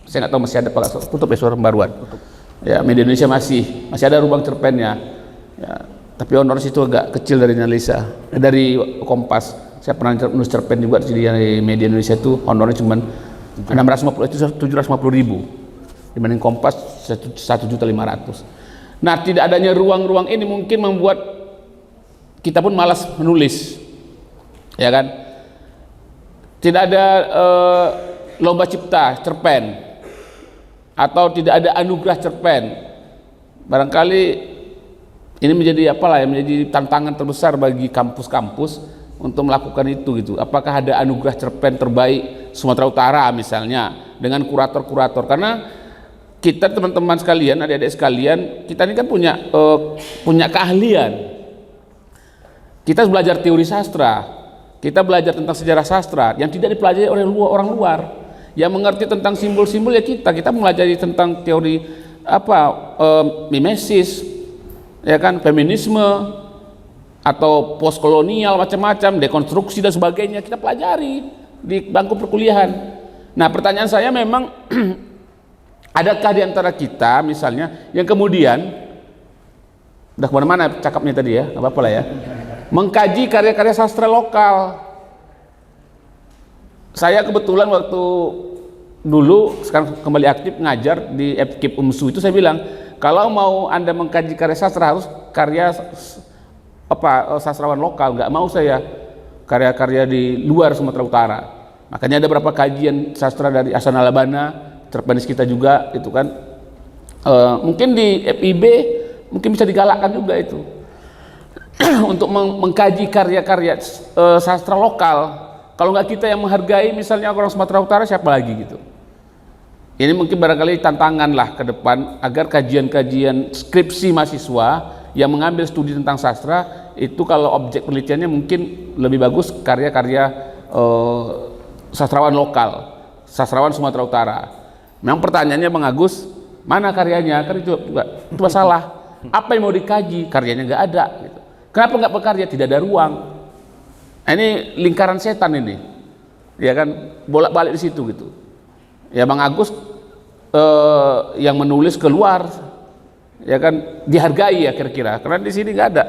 Saya nggak tahu masih ada apa tutup ya Suara Pembaruan. Ya Media Indonesia masih ada ruang cerpennya. Ya, tapi honor situ agak kecil dari analisa, dari Kompas. Saya pernah nulis cerpen juga di Media Indonesia itu honornya cuma 650 itu 750.000 dibanding Kompas 1.500.000. Nah, tidak adanya ruang-ruang ini mungkin membuat kita pun malas menulis, ya kan? Tidak ada lomba cipta cerpen, atau tidak ada anugerah cerpen. Barangkali ini menjadi menjadi tantangan terbesar bagi kampus-kampus untuk melakukan itu gitu. Apakah ada anugerah cerpen terbaik Sumatera Utara misalnya dengan kurator-kurator? Karena kita teman-teman sekalian, adik-adik sekalian, kita ini kan punya keahlian. Kita belajar teori sastra, kita belajar tentang sejarah sastra yang tidak dipelajari oleh orang luar. Yang mengerti tentang simbol-simbol ya kita mempelajari tentang teori mimesis, ya kan, feminisme atau postkolonial macam-macam, dekonstruksi dan sebagainya kita pelajari di bangku perkuliahan. Nah, pertanyaan saya memang adakah di antara kita misalnya yang kemudian udah kemana-mana cakapnya tadi ya, nggak apa-apa lah ya, mengkaji karya-karya sastra lokal. Saya kebetulan waktu dulu, sekarang kembali aktif ngajar di FKIP UMSU itu, saya bilang kalau mau Anda mengkaji karya sastra harus karya sastrawan lokal, nggak mau saya karya-karya di luar Sumatera Utara. Makanya ada beberapa kajian sastra dari Hasan Alabana, cerpenis kita juga itu kan, mungkin di FIB mungkin bisa digalakkan juga itu untuk mengkaji karya-karya sastra lokal. Kalau nggak kita yang menghargai misalnya orang Sumatera Utara, siapa lagi gitu. Ini mungkin barangkali tantangan lah ke depan agar kajian-kajian skripsi mahasiswa yang mengambil studi tentang sastra itu kalau objek penelitiannya mungkin lebih bagus karya-karya sastrawan lokal, sastrawan Sumatera Utara. Memang pertanyaannya Bang Agus, mana karyanya? Kan itu masalah. Apa yang mau dikaji? Karyanya nggak ada. Gitu. Kenapa nggak berkarya? Tidak ada ruang. Nah, ini lingkaran setan ini, ya kan, bolak-balik di situ gitu. Ya Bang Agus yang menulis keluar, ya kan, dihargai ya kira-kira. Karena di sini nggak ada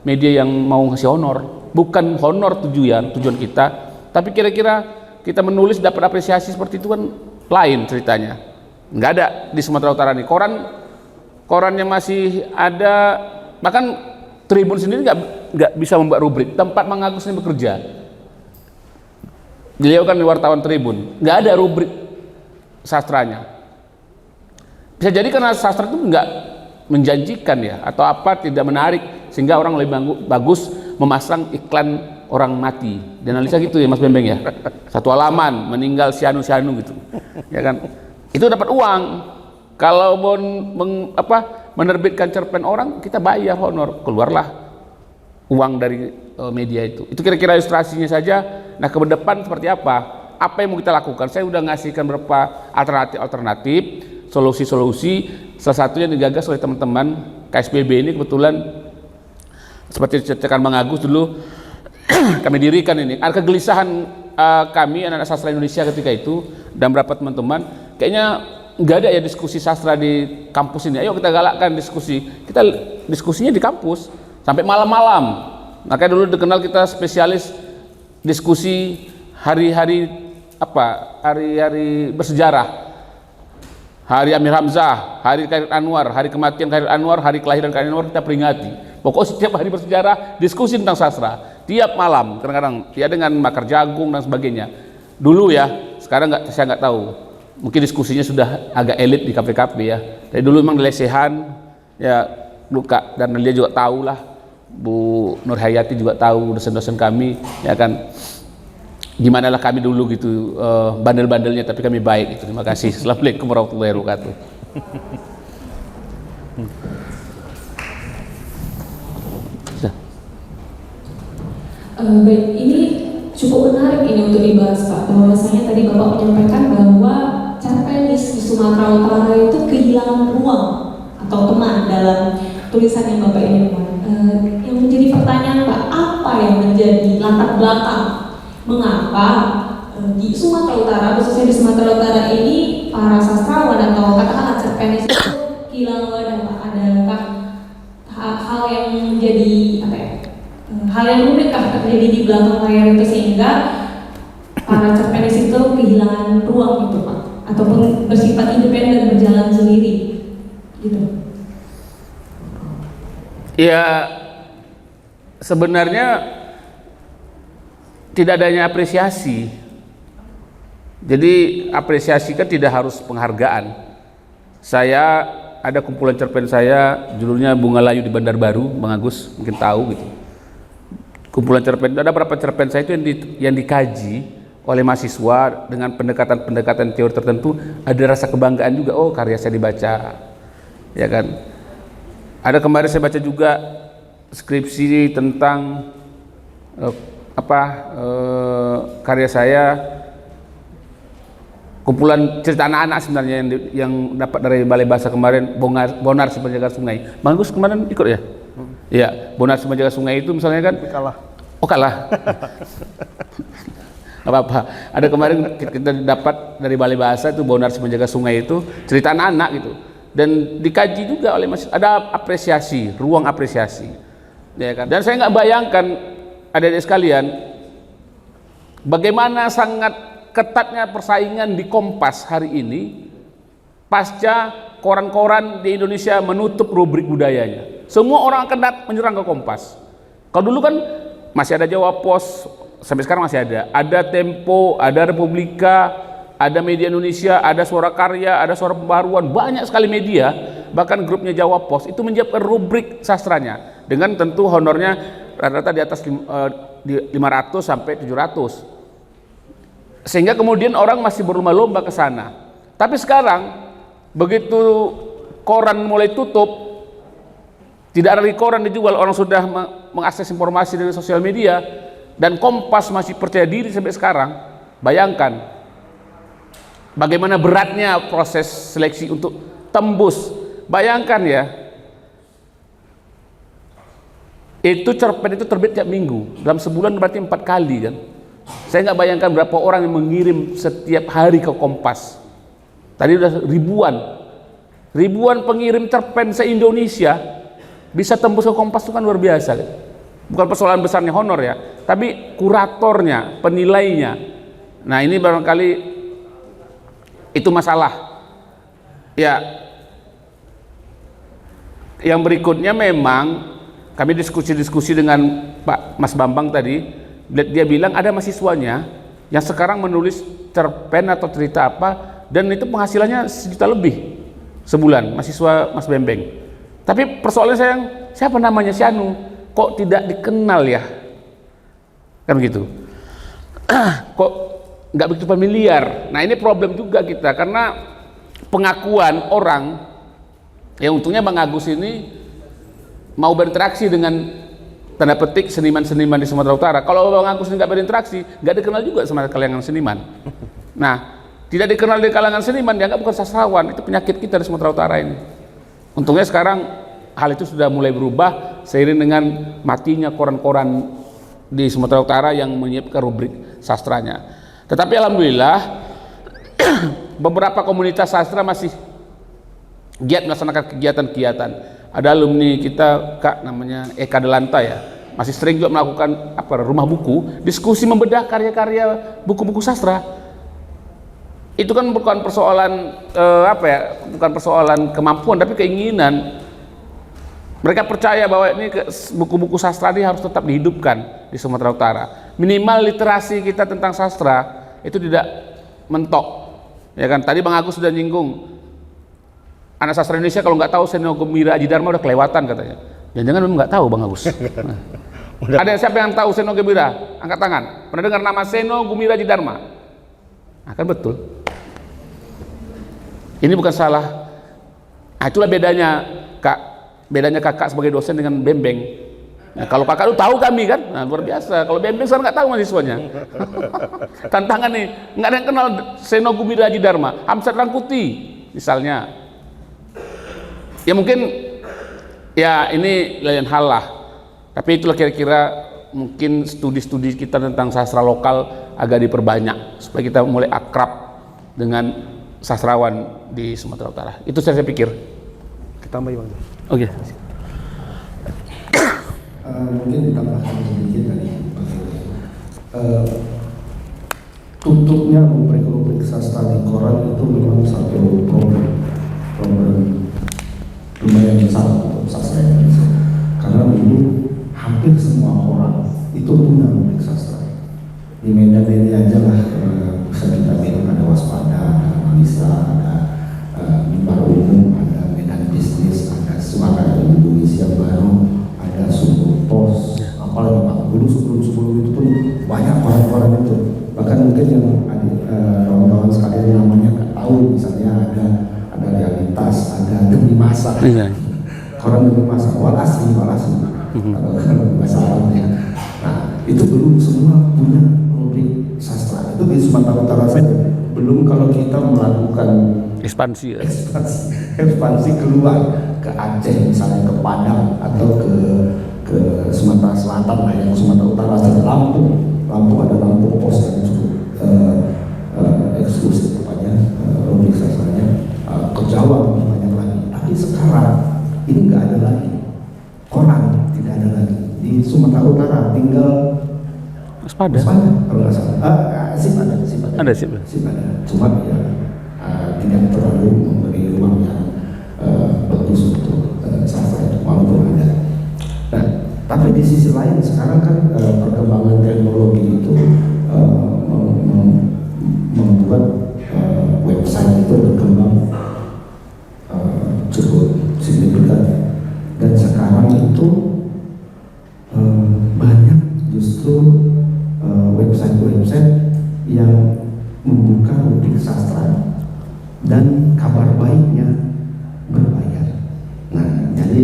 media yang mau ngasih honor. Bukan honor tujuan kita, tapi kira-kira kita menulis dapat apresiasi seperti itu kan lain ceritanya. Nggak ada di Sumatera Utara nih. Koran yang masih ada, bahkan Tribun sendiri nggak bisa membuat rubrik tempat Bang Agus ini bekerja. Beliau kan wartawan Tribun, nggak ada rubrik sastranya. Bisa jadi karena sastra itu nggak menjanjikan ya, atau apa, tidak menarik, sehingga orang lebih bagus memasang iklan orang mati. Dan analisa gitu ya Mas Bembeng ya. Satu halaman meninggal si anu gitu. Ya kan? Itu dapat uang. Kalau mau menerbitkan cerpen orang, kita bayar honor, keluarlah uang dari media itu. Itu kira-kira ilustrasinya saja. Nah, ke depan seperti apa? Apa yang mau kita lakukan? Saya udah ngasihkan beberapa alternatif, solusi-solusi. Salah satunya digagas oleh teman-teman KSBB ini, kebetulan seperti diceritakan Bang Agus dulu kami dirikan ini. Ada kegelisahan kami anak-anak sastra Indonesia ketika itu dan beberapa teman-teman, kayaknya nggak ada ya diskusi sastra di kampus ini. Ayo kita galakkan diskusi. Kita diskusinya di kampus sampai malam-malam. Makanya dulu dikenal kita spesialis diskusi hari-hari bersejarah. Hari Amir Hamzah, hari Khairil Anwar, hari kematian Khairil Anwar, hari kelahiran Khairil Anwar kita peringati. Pokoknya setiap hari bersejarah diskusi tentang sastra. Tiap malam, kadang-kadang ya dengan bakar jagung dan sebagainya. Dulu ya, sekarang saya nggak tahu. Mungkin diskusinya sudah agak elit di kafe-kafe ya. Dari dulu memang lesehan ya, luka, dan dia juga tahu lah. Bu Nur Hayati juga tahu, dosen-dosen kami ya kan, gimana lah kami dulu gitu, bandel-bandelnya, tapi kami baik itu. Terima kasih. Assalamualaikum warahmatullahi wabarakatuh. Baik, ini cukup menarik ini untuk dibahas Pak. Bahwasanya tadi Bapak menyampaikan bahwa cerpenis di Sumatera Utara itu kehilangan ruang atau teman dalam tulisan yang Bapak ini buat. Yang menjadi pertanyaan Pak, apa yang menjadi latar belakang mengapa di Sumatera Utara, khususnya di Sumatera Utara ini, para sastrawan atau katakanlah cerpenis itu kehilangan wadah Pak? Adakah hal yang menjadi hal yang rumitkah terjadi di belakang layar itu sehingga para cerpenis itu kehilangan ruang itu Pak, ataupun bersifat independen, berjalan sendiri gitu? Ya, sebenarnya tidak adanya apresiasi. Jadi apresiasi kan tidak harus penghargaan. Saya ada kumpulan cerpen saya, judulnya Bunga Layu di Bandar Baru, Bang Agus mungkin tahu gitu. Kumpulan cerpen, ada beberapa cerpen saya itu yang dikaji oleh mahasiswa dengan pendekatan-pendekatan teori tertentu, ada rasa kebanggaan juga, oh karya saya dibaca, ya kan. Ada kemarin saya baca juga skripsi tentang karya saya, kumpulan cerita anak-anak sebenarnya yang dapat dari Balai Bahasa kemarin, Bonar si Penjaga Sungai. Bagus kemarin ikut ya? Iya, Bonar si Penjaga Sungai itu misalnya kan. Kalah. Oh kalah. Gak apa-apa. Ada kemarin kita dapat dari Balai Bahasa itu Bonar si Penjaga Sungai itu cerita anak-anak gitu. Dan dikaji juga oleh ada apresiasi, ruang apresiasi. Ya kan? Dan saya nggak bayangkan adik-adik sekalian, bagaimana sangat ketatnya persaingan di Kompas hari ini pasca koran-koran di Indonesia menutup rubrik budayanya. Semua orang akan menyerang ke Kompas. Kalau dulu kan masih ada Jawa Pos, sampai sekarang masih ada Tempo, ada Republika, ada Media Indonesia, ada Suara Karya, ada Suara Pembaruan, banyak sekali media, bahkan grupnya Jawa Pos itu menyiapkan rubrik sastranya dengan tentu honornya rata-rata di atas 500 sampai 700, sehingga kemudian orang masih berlomba-lomba ke sana. Tapi sekarang begitu koran mulai tutup, tidak ada lagi koran dijual, orang sudah mengakses informasi dari sosial media, dan Kompas masih percaya diri sampai sekarang. Bayangkan bagaimana beratnya proses seleksi untuk tembus. Bayangkan ya, itu cerpen itu terbit tiap minggu, dalam sebulan berarti 4 kali kan. Saya nggak bayangkan berapa orang yang mengirim setiap hari ke Kompas. Tadi udah ribuan pengirim cerpen se-Indonesia bisa tembus ke Kompas, itu kan luar biasa kan? Bukan persoalan besarnya honor ya, tapi kuratornya, penilainya. Nah ini barangkali itu masalah ya. Yang berikutnya memang kami diskusi dengan Pak Mas Bambang tadi, dia bilang ada mahasiswanya yang sekarang menulis cerpen atau cerita apa, dan itu penghasilannya 1 juta lebih sebulan, mahasiswa Mas Bembeng. Tapi persoalannya saya, siapa namanya si Anu? Kok tidak dikenal ya? Kan begitu. Kok nggak begitu familiar? Nah ini problem juga kita, karena pengakuan orang, ya untungnya Bang Agus ini mau berinteraksi dengan tanda petik seniman-seniman di Sumatera Utara. Kalau Bang Agus nggak berinteraksi, nggak dikenal juga sama kalangan seniman. Nah, tidak dikenal di kalangan seniman, dianggap bukan sastrawan. Itu penyakit kita di Sumatera Utara ini. Untungnya sekarang hal itu sudah mulai berubah seiring dengan matinya koran-koran di Sumatera Utara yang menyiapkan rubrik sastranya. Tetapi alhamdulillah beberapa komunitas sastra masih giat melaksanakan kegiatan-kegiatan. Ada alumni kita, Kak, namanya Eka Delanta ya, masih sering juga melakukan rumah buku, diskusi membedah karya-karya buku-buku sastra. Itu kan bukan persoalan bukan persoalan kemampuan, tapi keinginan. Mereka percaya bahwa ini buku-buku sastra ini harus tetap dihidupkan di Sumatera Utara. Minimal literasi kita tentang sastra itu tidak mentok. Ya kan, tadi Bang Agus sudah nyinggung, anak sastra Indonesia kalau nggak tahu Seno Gembira Aji Dharma udah kelewatan katanya. Jangan-jangan memang nggak tahu Bang Agus. Nah. Ada siapa yang tahu Seno Gembira? Angkat tangan. Pernah dengar nama Seno Gembira Aji Dharma? Nah, kan betul. Ini bukan salah. Nah, itulah bedanya Kak. Bedanya kakak sebagai dosen dengan Bembeng. Nah, kalau kakak lu tahu kami kan, nah, luar biasa. Kalau Bembeng sekarang nggak tahu mahasiswanya. Tantangan nih, nggak ada yang kenal Seno Gembira Aji Dharma, Hamzat Rangkuti misalnya. Ya mungkin ya ini lain hal lah. Tapi itulah kira-kira mungkin studi-studi kita tentang sastra lokal agak diperbanyak supaya kita mulai akrab dengan sastrawan di Sumatera Utara. Itu saya pikir. Kita tambah Bang. Oke. Mungkin ditambahkan sedikit tadi. Tutupnya rubrik-rubrik sastra di koran itu memang satu problem lumayan besar untuk sastra Indonesia. Karena dulu hampir semua orang itu punya rubrik sastra. Di Medan ini aja lah bisa kita bilang ada Waspada, ada Analisa, ada Mimbar Umum, ada Medan Bisnis, ada Suara Indonesia Baru, ada Sumber Pos, apalagi Pak, dulu sebelum itu pun banyak koran-koran itu. Bahkan mungkin yang kawan-kawan sekalian namanya nggak tahu, misalnya ada Realitas, ada Demi Masa, koran Demi Masa, Walasi, kalau bahasa Arabnya. Nah, itu belum semua punya rubrik sastra. Itu di Sumatera Utara saja. Belum kalau kita melakukan Ekspansi keluar ke Aceh misalnya, ke Padang atau ke Sumatera Selatan lah, yang Sumatera Utara saja, Lampung ada Lampung Pos yang cukup eksklusif kepada rubrik sastranya, ke Jawa lebih banyak lagi. Tapi sekarang ini nggak ada lagi, koran tidak ada lagi di Sumatera Utara, tinggal Waspada kalau nggak salah. SIP ada. Cuma ya tidak terlalu memberi ruang yang bagus untuk sastra itu, walaupun ada. Nah, tapi di sisi lain sekarang kan perkembangan teknologi itu membuat website itu berkembang cukup signifikan, dan sekarang itu banyak justru website yang membuka rubrik sastra dan kabar baiknya berbayar. Nah, jadi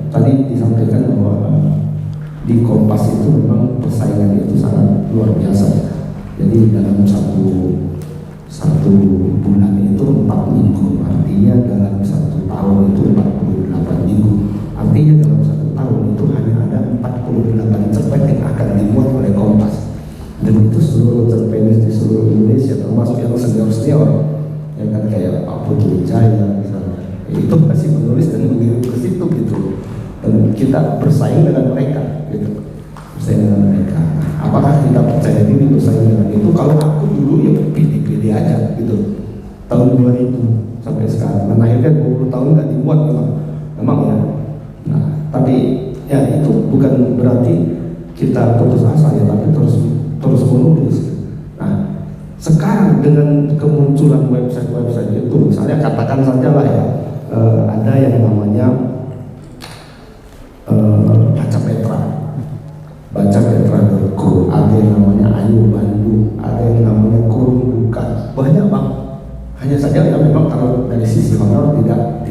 tadi disampaikan bahwa di Kompas itu memang persaingan itu sangat luar biasa. Jadi dalam satu bulan itu 4 minggu, artinya dalam 1 tahun itu 48 minggu. Artinya dalam 1 tahun itu hanya ada 48 cerpen yang akan dimuat oleh Kompas. Dan itu seluruh cerpenis di seluruh Indonesia, termasuk yang senior-senior, ya kan, kayak Pak Putu Wijaya misalnya, itu masih menulis dan mengirim ke situ gitu. Dan kita bersaing dengan mereka gitu, bersaing dengan mereka. Apakah kita percaya diri bersaing dengan itu? Kalau aku dulu ya pilih-pilih aja gitu, tahun 2000 sampai sekarang, dan akhirnya 20 tahun nggak dimuat memang ya. Nah, tapi ya itu bukan berarti kita putus asa ya, tapi terus menulis. Nah, sekarang dengan kemunculan website-website itu, misalnya katakan saja lah ya, ada yang namanya bacapetra.co, ada yang namanya Ayu Bandung, ada yang namanya Kurung Buka, banyak bang. Hanya saja ya memang kalau dari sisi honor tidak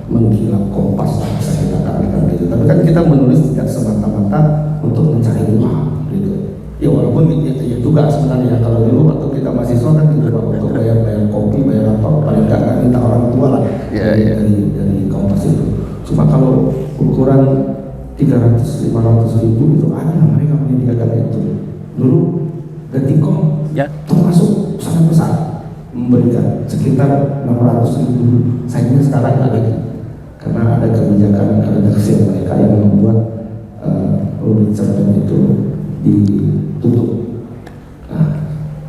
menggilap Kompas lah bisa kita katakan gitu. Tapi kan kita menulis tidak semata-mata untuk mencari uang gitu. Ya walaupun itu juga sebenarnya kalau dulu waktu kita mahasiswa kan kita untuk bayar kopi, bayar apa, paling nggak minta orang tua lah dari Kompas itu. Cuma kalau ukuran 300-500 ribu itu ada mereka menyediakan itu. Dulu Detikcom termasuk sangat besar memberikan sekitar 600 ribu. Sayangnya sekarang nggak lagi karena ada kebijakan redaksi mereka yang membuat Rubik Cerpen itu ditutup. Nah,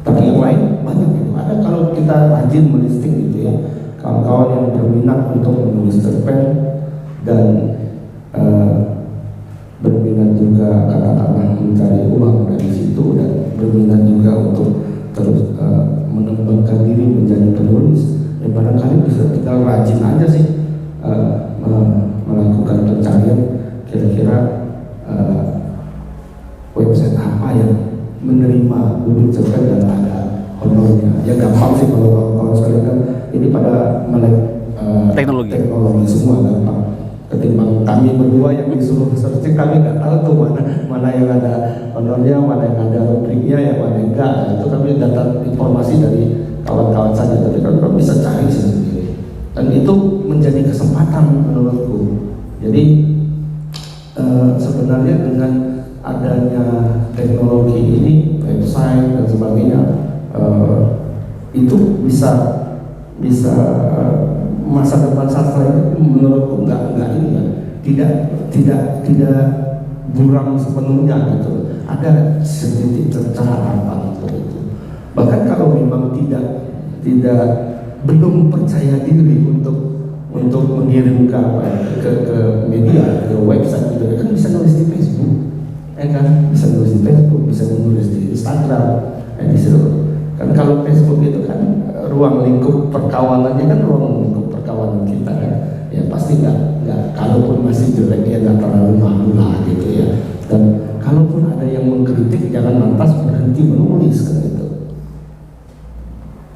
tapi yang lain banyak itu. Ada kalau kita rajin melisting gitu ya, kawan-kawan yang berminat untuk menulis cerpen dan berminat juga katakanlah mencari uang dari situ dan berminat juga untuk terus mengembangkan diri menjadi penulis, ya barangkali bisa tinggal rajin aja sih melakukan pencarian kira-kira website apa yang menerima Rubik Cerpen dan ada honornya. Ya gampang sih kalau kawan sekalian kan ini pada melek teknologi semua gampang. Ketimbang kami berdua yang disuruh searching, kami nggak tahu tuh mana yang ada honornya, mana yang ada rubriknya, yang mana yang enggak. Itu kami data informasi dari kawan-kawan saja, tapi kami bisa cari sendiri. Dan itu menjadi kesempatan menurutku. Jadi sebenarnya dengan adanya teknologi ini, website dan sebagainya, itu bisa masa depan sastra itu menurutku nggak ini ya, tidak buram sepenuhnya gitu. Ada sedikit harapan untuk itu. Bahkan kalau memang belum percaya diri untuk mengirim ke media, ke website gitu, kan bisa nulis di Facebook, bisa nulis di Facebook, bisa menulis di Instagram, kan kalau Facebook itu kan ruang lingkup perkawanannya kan ruang lingkup perkawanan kita kan, ya pasti nggak kalaupun masih jelek ya nggak terlalu malu lah gitu ya. Dan kalaupun ada yang mengkritik jangan lantas berhenti menulis kan itu.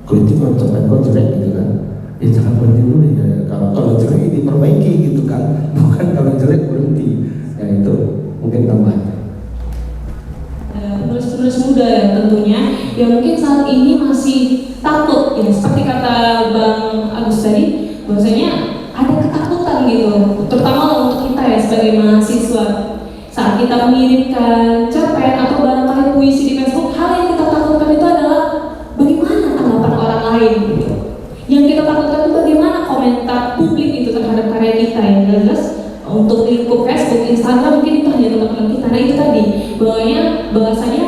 Kritik kok jelek gitu kan, ya jangan berhenti nulis ya. Kalau jelek diperbaiki gitu kan, bukan kalau jelek berhenti. Ya itu mungkin tambahan. Penulis-penulis muda ya tentunya yang mungkin saat ini masih takut ya, seperti kata Bang Agus tadi bahwasanya ada ketakutan gitu, terutama untuk kita ya sebagai mahasiswa saat kita mengirimkan cerpen atau barangkali puisi di Facebook. Hal yang kita takutkan itu adalah bagaimana tanggapan orang lain gitu. Yang kita takutkan itu bagaimana komentar publik itu terhadap karya kita yang jelas. Untuk lingkup Facebook, Instagram mungkin itu hanya teman-teman kita. Nah itu tadi bahwasanya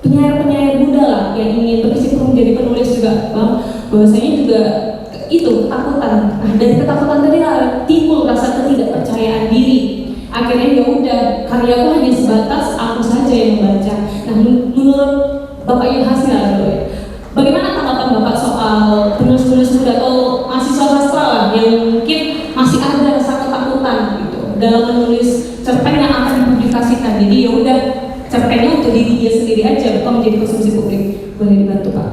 penyair-penyair muda lah yang ingin berkecimpung menjadi penulis juga, Bang, bahwasanya juga itu ketakutan. Nah dari ketakutan tadi lah timbul rasa ketidakpercayaan diri. Akhirnya ya udah karyaku hanya sebatas aku saja yang membaca. Nah menurut Bapak Yulhasna bagaimana tanggapan Bapak soal penulis-penulis muda atau mahasiswa sastra lah yang mungkin masih ada rasa ketakutan gitu dalam menulis cerpen yang akan dipublikasikan? Jadi ya udah cerpennya untuk diri dia sendiri aja, bukan menjadi konsumsi publik. Boleh dibantu Pak?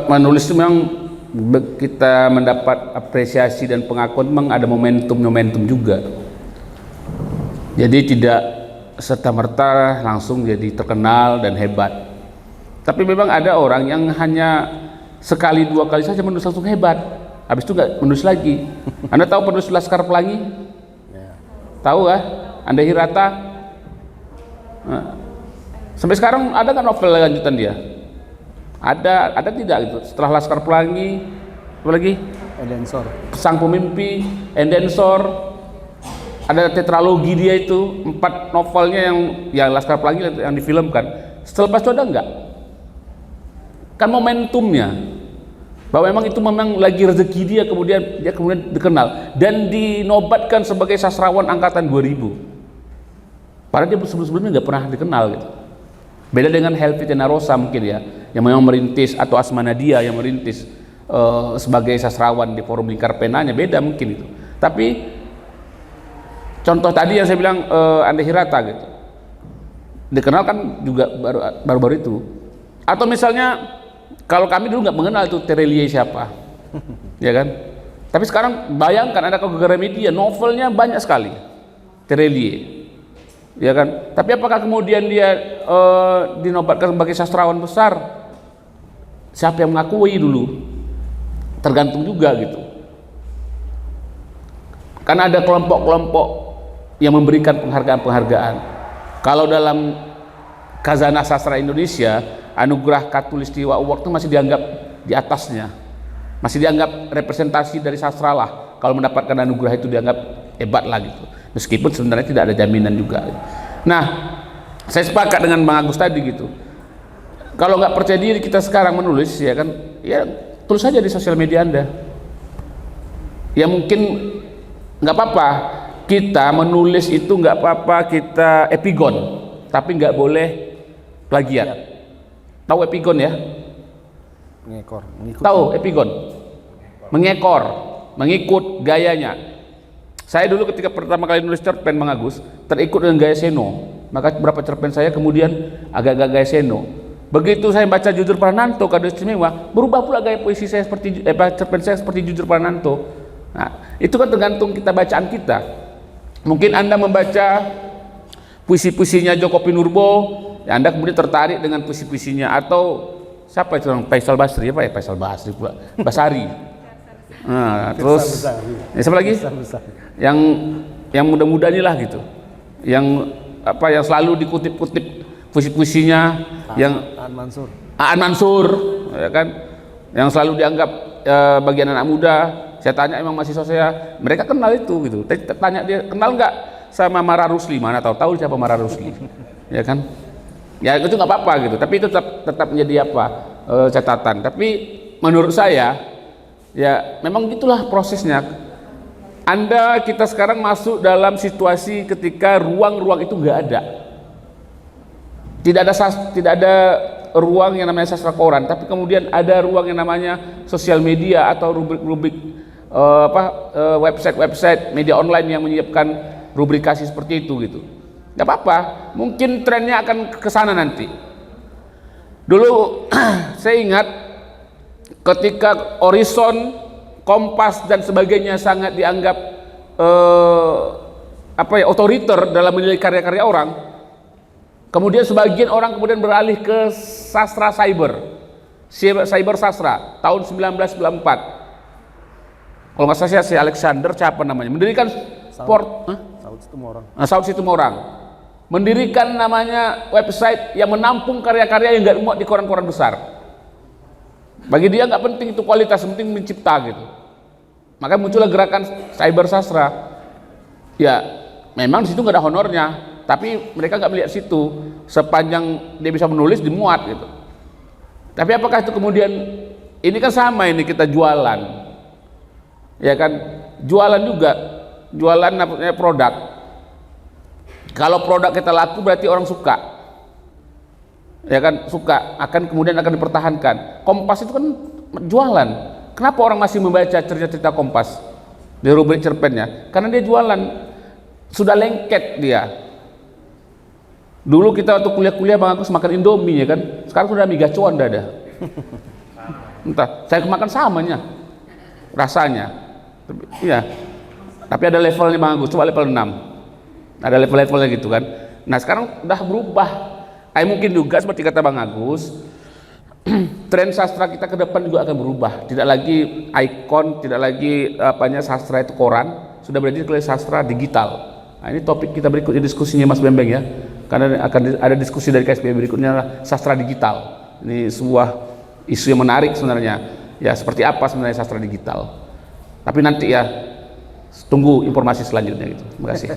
Menulis itu memang kita mendapat apresiasi dan pengakuan, memang ada momentum juga. Jadi tidak serta-merta langsung jadi terkenal dan hebat. Tapi memang ada orang yang hanya sekali dua kali saja menulis langsung hebat, habis itu nggak menulis lagi. Anda tahu penulis Laskar Pelangi? Tahu kah? Anda Hirata? Nah, sampai sekarang ada nggak novel lanjutan dia? Ada tidak gitu? Setelah Laskar Pelangi, apa lagi? Edensor, Sang Pemimpi, Edensor, ada tetralogi dia itu 4 novelnya yang Laskar Pelangi yang difilmkan. Setelah itu ada nggak? Kan momentumnya bahwa memang itu memang lagi rezeki dia kemudian dikenal dan dinobatkan sebagai sastrawan angkatan 2000. Padahal dia sebelum-sebelumnya nggak pernah dikenal gitu. Beda dengan Helvi Tenarosa mungkin ya, yang memang merintis, atau Asma Nadia yang merintis sebagai sastrawan di Forum Lingkar Penanya, beda mungkin itu. Tapi contoh tadi yang saya bilang Ande Hirata gitu, dikenal kan juga baru-baru itu. Atau misalnya kalau kami dulu nggak mengenal itu Terelie siapa, ya kan? Tapi sekarang bayangkan ada ke Gramedia, novelnya banyak sekali Terelie, ya kan? Tapi apakah kemudian dia dinobatkan sebagai sastrawan besar? Siapa yang mengakui dulu? Tergantung juga gitu. Karena ada kelompok-kelompok yang memberikan penghargaan-penghargaan. Kalau dalam Khazanah Sastra Indonesia, anugerah Katulistiwa Award itu masih dianggap di atasnya, masih dianggap representasi dari sastra lah. Kalau mendapatkan anugerah itu dianggap hebat lah gitu, meskipun sebenarnya tidak ada jaminan juga. Nah, saya sepakat dengan Bang Agus tadi gitu. Kalau nggak percaya diri kita sekarang menulis, ya kan, ya tulis saja di sosial media Anda. Ya mungkin nggak apa-apa kita menulis itu, nggak apa-apa kita epigon, tapi nggak boleh plagiat. Tahu epigon ya? Mengekor, Tahu epigon? Mengekor, mengikut gayanya. Saya dulu ketika pertama kali nulis cerpen Bang Agus, terikut dengan gaya Seno. Maka beberapa cerpen saya kemudian agak-agak gaya Seno. Begitu saya baca Jujur Prananto, Kado Istimewa, berubah pula gaya puisi saya seperti cerpen saya seperti Jujur Prananto. Nah, itu kan tergantung kita bacaan kita. Mungkin Anda membaca puisi-puisinya Joko Pinurbo, ya Anda kemudian tertarik dengan puisi-puisinya, atau siapa itu orang Faisal Basri, apa ya Faisal Basri pula, Basari. Nah, terus ya, siapa lagi? Yang muda-muda inilah gitu. Yang apa yang selalu dikutip-kutip puisi-puisinya, yang Aan Mansur, ya kan? Yang selalu dianggap bagian anak muda. Saya tanya emang mahasiswa saya, mereka kenal itu gitu. Tanya dia kenal nggak sama Mara Rusli, mana tahu siapa Mara Rusli, ya kan? Ya itu nggak apa-apa gitu, tapi itu tetap menjadi apa catatan. Tapi menurut saya ya memang gitulah prosesnya. Kita sekarang masuk dalam situasi ketika ruang-ruang itu nggak ada. Tidak ada ruang yang namanya sastra koran, tapi kemudian ada ruang yang namanya sosial media atau rubrik-rubrik website media online yang menyiapkan rubrikasi seperti itu gitu. Gak apa-apa, mungkin trennya akan ke sana nanti. Dulu saya ingat ketika Horizon, Kompas dan sebagainya sangat dianggap otoriter dalam menilai karya-karya orang. Kemudian sebagian orang kemudian beralih ke sastra cyber sastra tahun 1994. Kalau nggak salah si Alexander siapa namanya, mendirikan Saud Situmorang, mendirikan namanya website yang menampung karya-karya yang nggak muat di koran-koran besar. Bagi dia nggak penting itu kualitas, penting mencipta gitu. Maka muncullah gerakan cyber sastra. Ya memang di situ nggak ada honornya, tapi mereka nggak melihat situ, sepanjang dia bisa menulis dimuat gitu. Tapi apakah itu kemudian, ini kan sama ini kita jualan, ya kan, jualan juga, jualan namanya produk. Kalau produk kita laku berarti orang suka, ya kan, suka, akan kemudian akan dipertahankan. Kompas itu kan jualan. Kenapa orang masih membaca cerita-cerita Kompas di rubrik cerpennya? Karena dia jualan, sudah lengket dia. Dulu kita waktu kuliah-kuliah Bang Agus makan Indomie, ya kan, sekarang sudah mie gacoan dah ada. Entah, saya makan samanya rasanya. Iya. Tapi ada levelnya Bang Agus, coba level 6. Ada level-levelnya gitu kan. Nah, sekarang udah berubah. Mungkin juga seperti kata Bang Agus, tren sastra kita ke depan juga akan berubah. Tidak lagi ikon, tidak lagi sastra itu koran, sudah berarti ke sastra digital. Nah, ini topik kita berikutnya diskusinya Mas Bembeng ya. Karena akan ada diskusi dari KSP berikutnya adalah sastra digital. Ini sebuah isu yang menarik sebenarnya. Ya, seperti apa sebenarnya sastra digital. Tapi nanti ya tunggu informasi selanjutnya gitu. Terima kasih.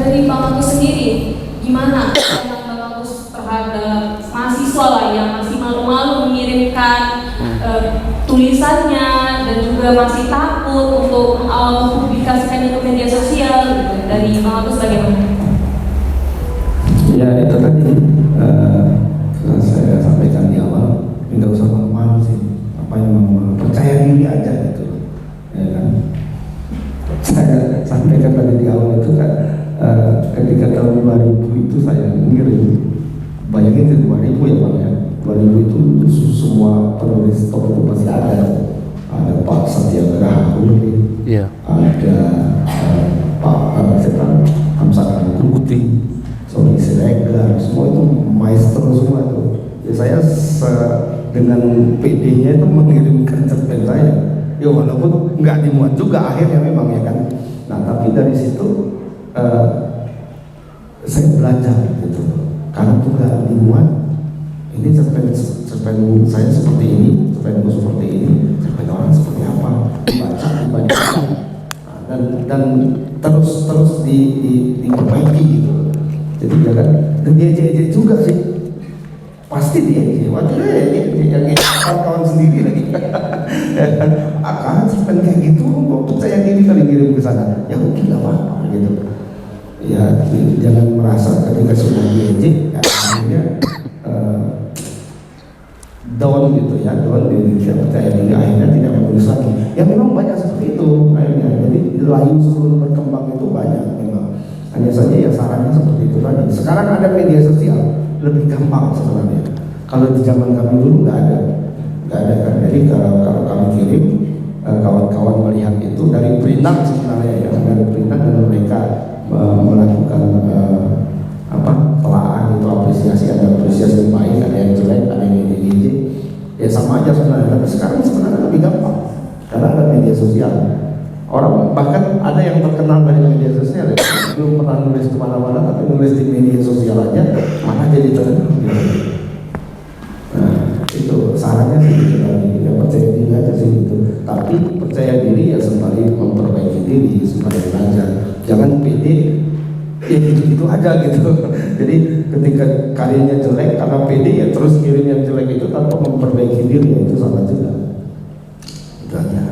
Dari Bang Agus sendiri, gimana pandangan Bang Agus terhadap mahasiswa lah yang masih malu-malu mengirimkan tulisannya dan juga masih takut untuk mempublikasikannya ke media sosial gitu. dari Bang Agus bagaimana? Ya itu tadi saya sampaikan di awal, tidak usah malu-malu sih, apa yang mau percaya diri aja gitu, ya kan. Saya sampaikan tadi di awal itu kan ketika tahun 2000 itu saya ngirim, bayangin itu 2000 ya Bang ya, 2000 itu semua penulis top itu masih ada Pak Satyagraha Huli, ada Pak Hamzah Kukuti, Sony Siregar, semua itu maestro semua itu. Ya, saya dengan PD-nya itu mengirimkan cerpen saya. Ya walaupun nggak dimuat juga akhirnya memang ya kan. Nah tapi dari situ saya belajar gitu. Karena itu nggak dimuat, ini cerpen saya seperti ini, cerpenku seperti ini, cerpen orang seperti apa, dibaca, nah, dan terus diperbaiki gitu. Jadi jangan, dan dia juga sih, pasti dia waktu yang kawan-kawan sendiri lagi. Akan cerpen kayak gitu, kok percaya diri kali ngirim ke sana, ya mungkin nggak apa-apa gitu. Ya jangan merasa ketika sudah diejek akhirnya down gitu ya, down tidak percaya diri, akhirnya tidak menulis lagi. Ya memang banyak seperti itu akhirnya. Jadi layu sebelum berkembang itu banyak memang. Hanya saja ya sarannya seperti itu tadi. Sekarang ada media sosial, lebih gampang sebenarnya. Kalau di zaman kami dulu nggak ada kan. Jadi kalau kami kirim, kawan-kawan melihat itu dari perintak sebenarnya ya, dari perintak dan mereka melakukan telaah itu, apresiasi, ada apresiasi yang baik, ada yang jelek, ada yang ide-ide, ya sama aja sebenarnya. Tapi sekarang sebenarnya lebih gampang karena ada media sosial. Orang bahkan ada yang terkenal dari media sosial ya, belum pernah nulis kemana-mana tapi nulis di media sosial aja malah jadi terkenal gitu. Nah itu sarannya sih gitu lagi, ya percaya diri aja sih gitu. Tapi percaya diri ya sembari memperbaiki diri, sembari belajar. Jangan pede ya gitu-gitu aja gitu. Jadi ketika karyanya jelek karena pede ya terus kirim yang jelek itu tanpa memperbaiki diri, ya itu salah juga. Itu aja.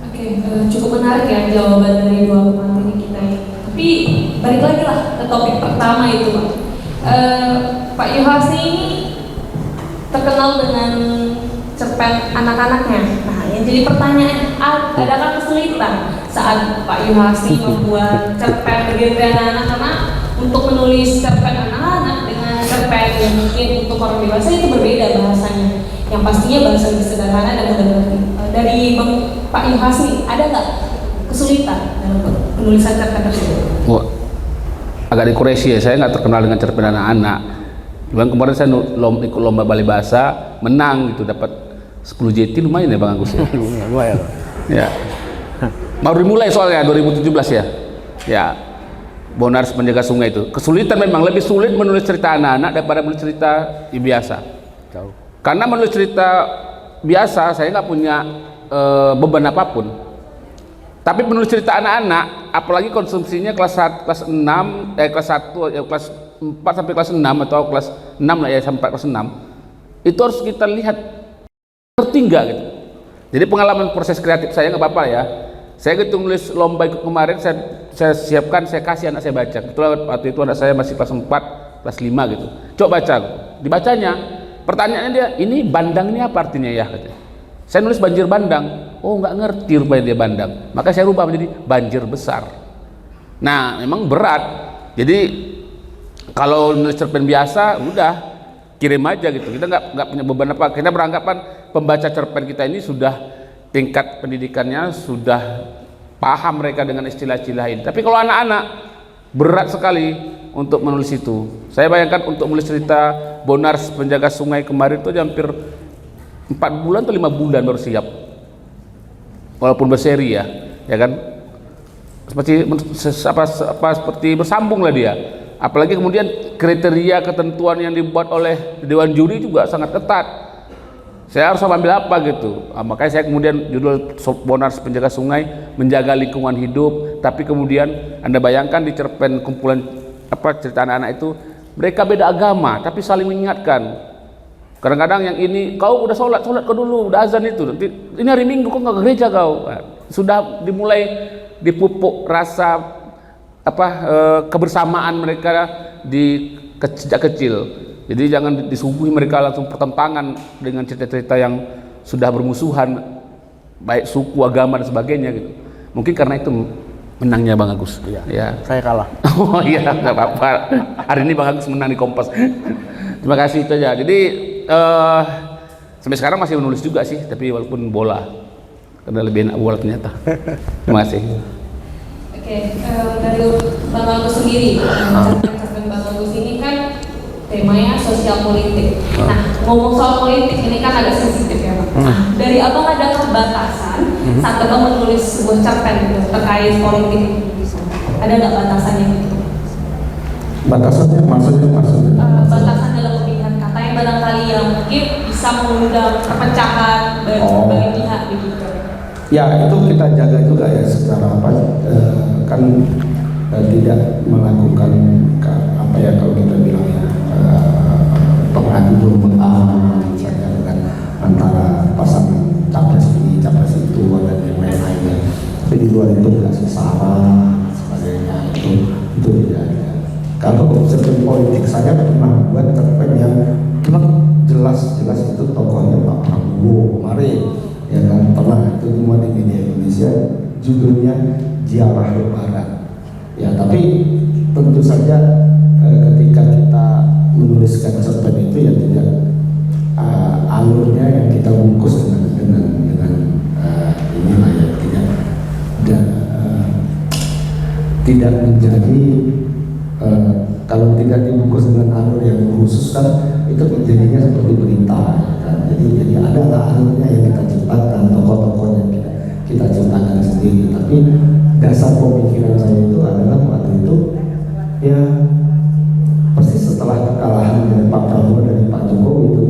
Oke, cukup menarik ya jawaban dari dua pemateri kita ini. Tapi balik lagi lah ke topik pertama itu Pak. Pak Yuhasni ini terkenal dengan cerpen anak-anaknya. Nah, yang jadi pertanyaan, adakah kesulitan saat Pak Yuhasni membuat cerpen bergenre anak-anak, karena untuk menulis cerpen anak-anak dengan cerpen yang mungkin untuk orang dewasa itu berbeda bahasanya, yang pastinya bahasa lebih sederhana dan mudah mengerti. Dari Pak Yuhasni, ada nggak kesulitan dalam penulisan cerpen tersebut? Wah, agak dikoreksi ya, saya nggak terkenal dengan cerpen anak-anak. Cuman kemarin saya ikut lomba balai bahasa, menang gitu, dapat 10 JT, lumayan ya Bang Agus ya. Lumayan. Ya. Baru dimulai soalnya 2017 ya. Ya. Bonar Penjaga Sungai itu. Kesulitan memang, lebih sulit menulis cerita anak-anak daripada menulis cerita biasa. Tahu. Karena menulis cerita biasa saya nggak punya beban apapun. Tapi menulis cerita anak-anak, apalagi konsumsinya kelas 6, kelas 1, kelas 4 sampai kelas 6 atau kelas 6 lah ya, sampai kelas 6. Itu harus kita lihat ngerti nggak gitu. Jadi pengalaman proses kreatif saya nggak apa-apa ya. Saya gitu nulis lomba ikut kemarin, saya siapkan, saya kasih anak saya baca. Kebetulan waktu itu anak saya masih kelas 4, kelas 5 gitu. Coba baca, dibacanya. Pertanyaannya dia, ini bandang ini apa artinya ya? Katanya. Saya nulis banjir bandang. Oh nggak ngerti rupanya dia bandang. Maka saya rubah menjadi banjir besar. Nah memang berat. Jadi kalau nulis cerpen biasa, udah kirim aja gitu. Kita nggak punya beban apa. Kita beranggapan pembaca cerpen kita ini sudah tingkat pendidikannya, sudah paham mereka dengan istilah-istilah ini. Tapi kalau anak-anak berat sekali untuk menulis itu. Saya bayangkan untuk menulis cerita Bonar Penjaga Sungai kemarin itu hampir 4 bulan atau 5 bulan baru siap. Walaupun berseri ya kan? Seperti bersambung lah dia. Apalagi kemudian kriteria ketentuan yang dibuat oleh Dewan Juri juga sangat ketat. Saya harus ambil apa gitu. Makanya saya kemudian judul Bonar Penjaga Sungai, menjaga lingkungan hidup. Tapi kemudian Anda bayangkan di cerpen kumpulan cerita anak-anak itu, mereka beda agama tapi saling mengingatkan. Kadang-kadang yang ini, kau udah sholat kau dulu, udah azan itu. Nanti ini hari Minggu kau nggak ke gereja kau. Sudah dimulai dipupuk rasa kebersamaan mereka sejak kecil. Jadi jangan disuguhi mereka langsung pertentangan dengan cerita-cerita yang sudah bermusuhan, baik suku, agama dan sebagainya gitu. Mungkin karena itu menangnya Bang Agus. Iya. Ya. Saya kalah. Oh iya, nggak apa-apa. Hari ini Bang Agus menang di Kompas. Terima kasih itu aja. Jadi sampai sekarang masih menulis juga sih, tapi walaupun bola, karena lebih enak bola ternyata. Terima kasih. Oke, dari Bang Agus sendiri, cerpen Bang Agus ini kan temanya sosial politik. Nah, ngomong soal politik ini kan agak sensitif ya Pak. Dari Abang adakah batasan saat Abang menulis sebuah cerpen gitu, terkait politik Indonesia? Ada nggak batasannya gitu? Batasannya maksudnya Batasan dalam pemilihan kata yang barangkali yang mungkin bisa mengundang perpecahan bagi pihak begitu. Ya, itu kita jaga juga ya secara kan tidak melakukan kalau kita bilang ya pengadu domba misalnya dengan antara pasangan capres ini capres itu dan yang lain-lainnya. Tapi di luar itu kasih saran sebagainya itu tidak ada. Kalau cerpen politik saya pernah buat cerpen yang jelas itu tokohnya Pak Prabowo kemarin, ya kan, pernah itu cuma di media Indonesia, judulnya Ziarah Lebaran. Ya, tapi tentu saja ketika kita menuliskan cerpen itu ya tidak alurnya yang kita bungkus dengan inilah ya, tidak menjadi kalau tidak dibungkus dengan alur yang khusus kan itu menjadinya seperti berita kan. Jadi ada alurnya yang kita ciptakan, tokoh-tokohnya kita ciptakan sendiri. Tapi dasar pemikiran saya itu adalah waktu itu ya persis setelah kekalahan dari Pak Prabowo dan Pak Jokowi itu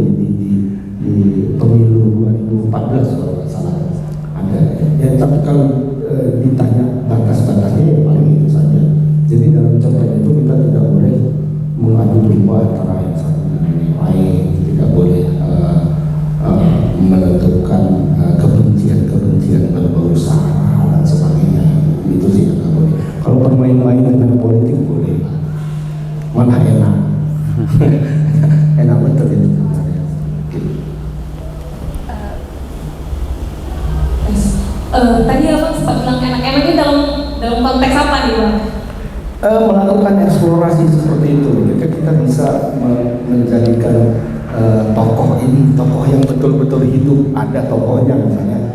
di pemilu 2014 kalau nggak salah ada ya. Tapi kalau ditanya batas-batasnya ya paling itu saja. Jadi dalam cerpen itu kita tidak boleh mengadu domba antara yang satu dengan yang lain, tidak boleh menentukan kebencian berbau sara dan sebagainya. Itu sih yang nggak boleh. Kalau bermain-main dengan politik boleh, malah enak. Enak betul itu sebenarnya. Tadi Abang sempat bilang enak-enaknya dalam konteks apa nih Bang? Melakukan eksplorasi seperti itu, kita bisa menjadikan tokoh ini tokoh yang betul-betul hidup, ada tokohnya misalnya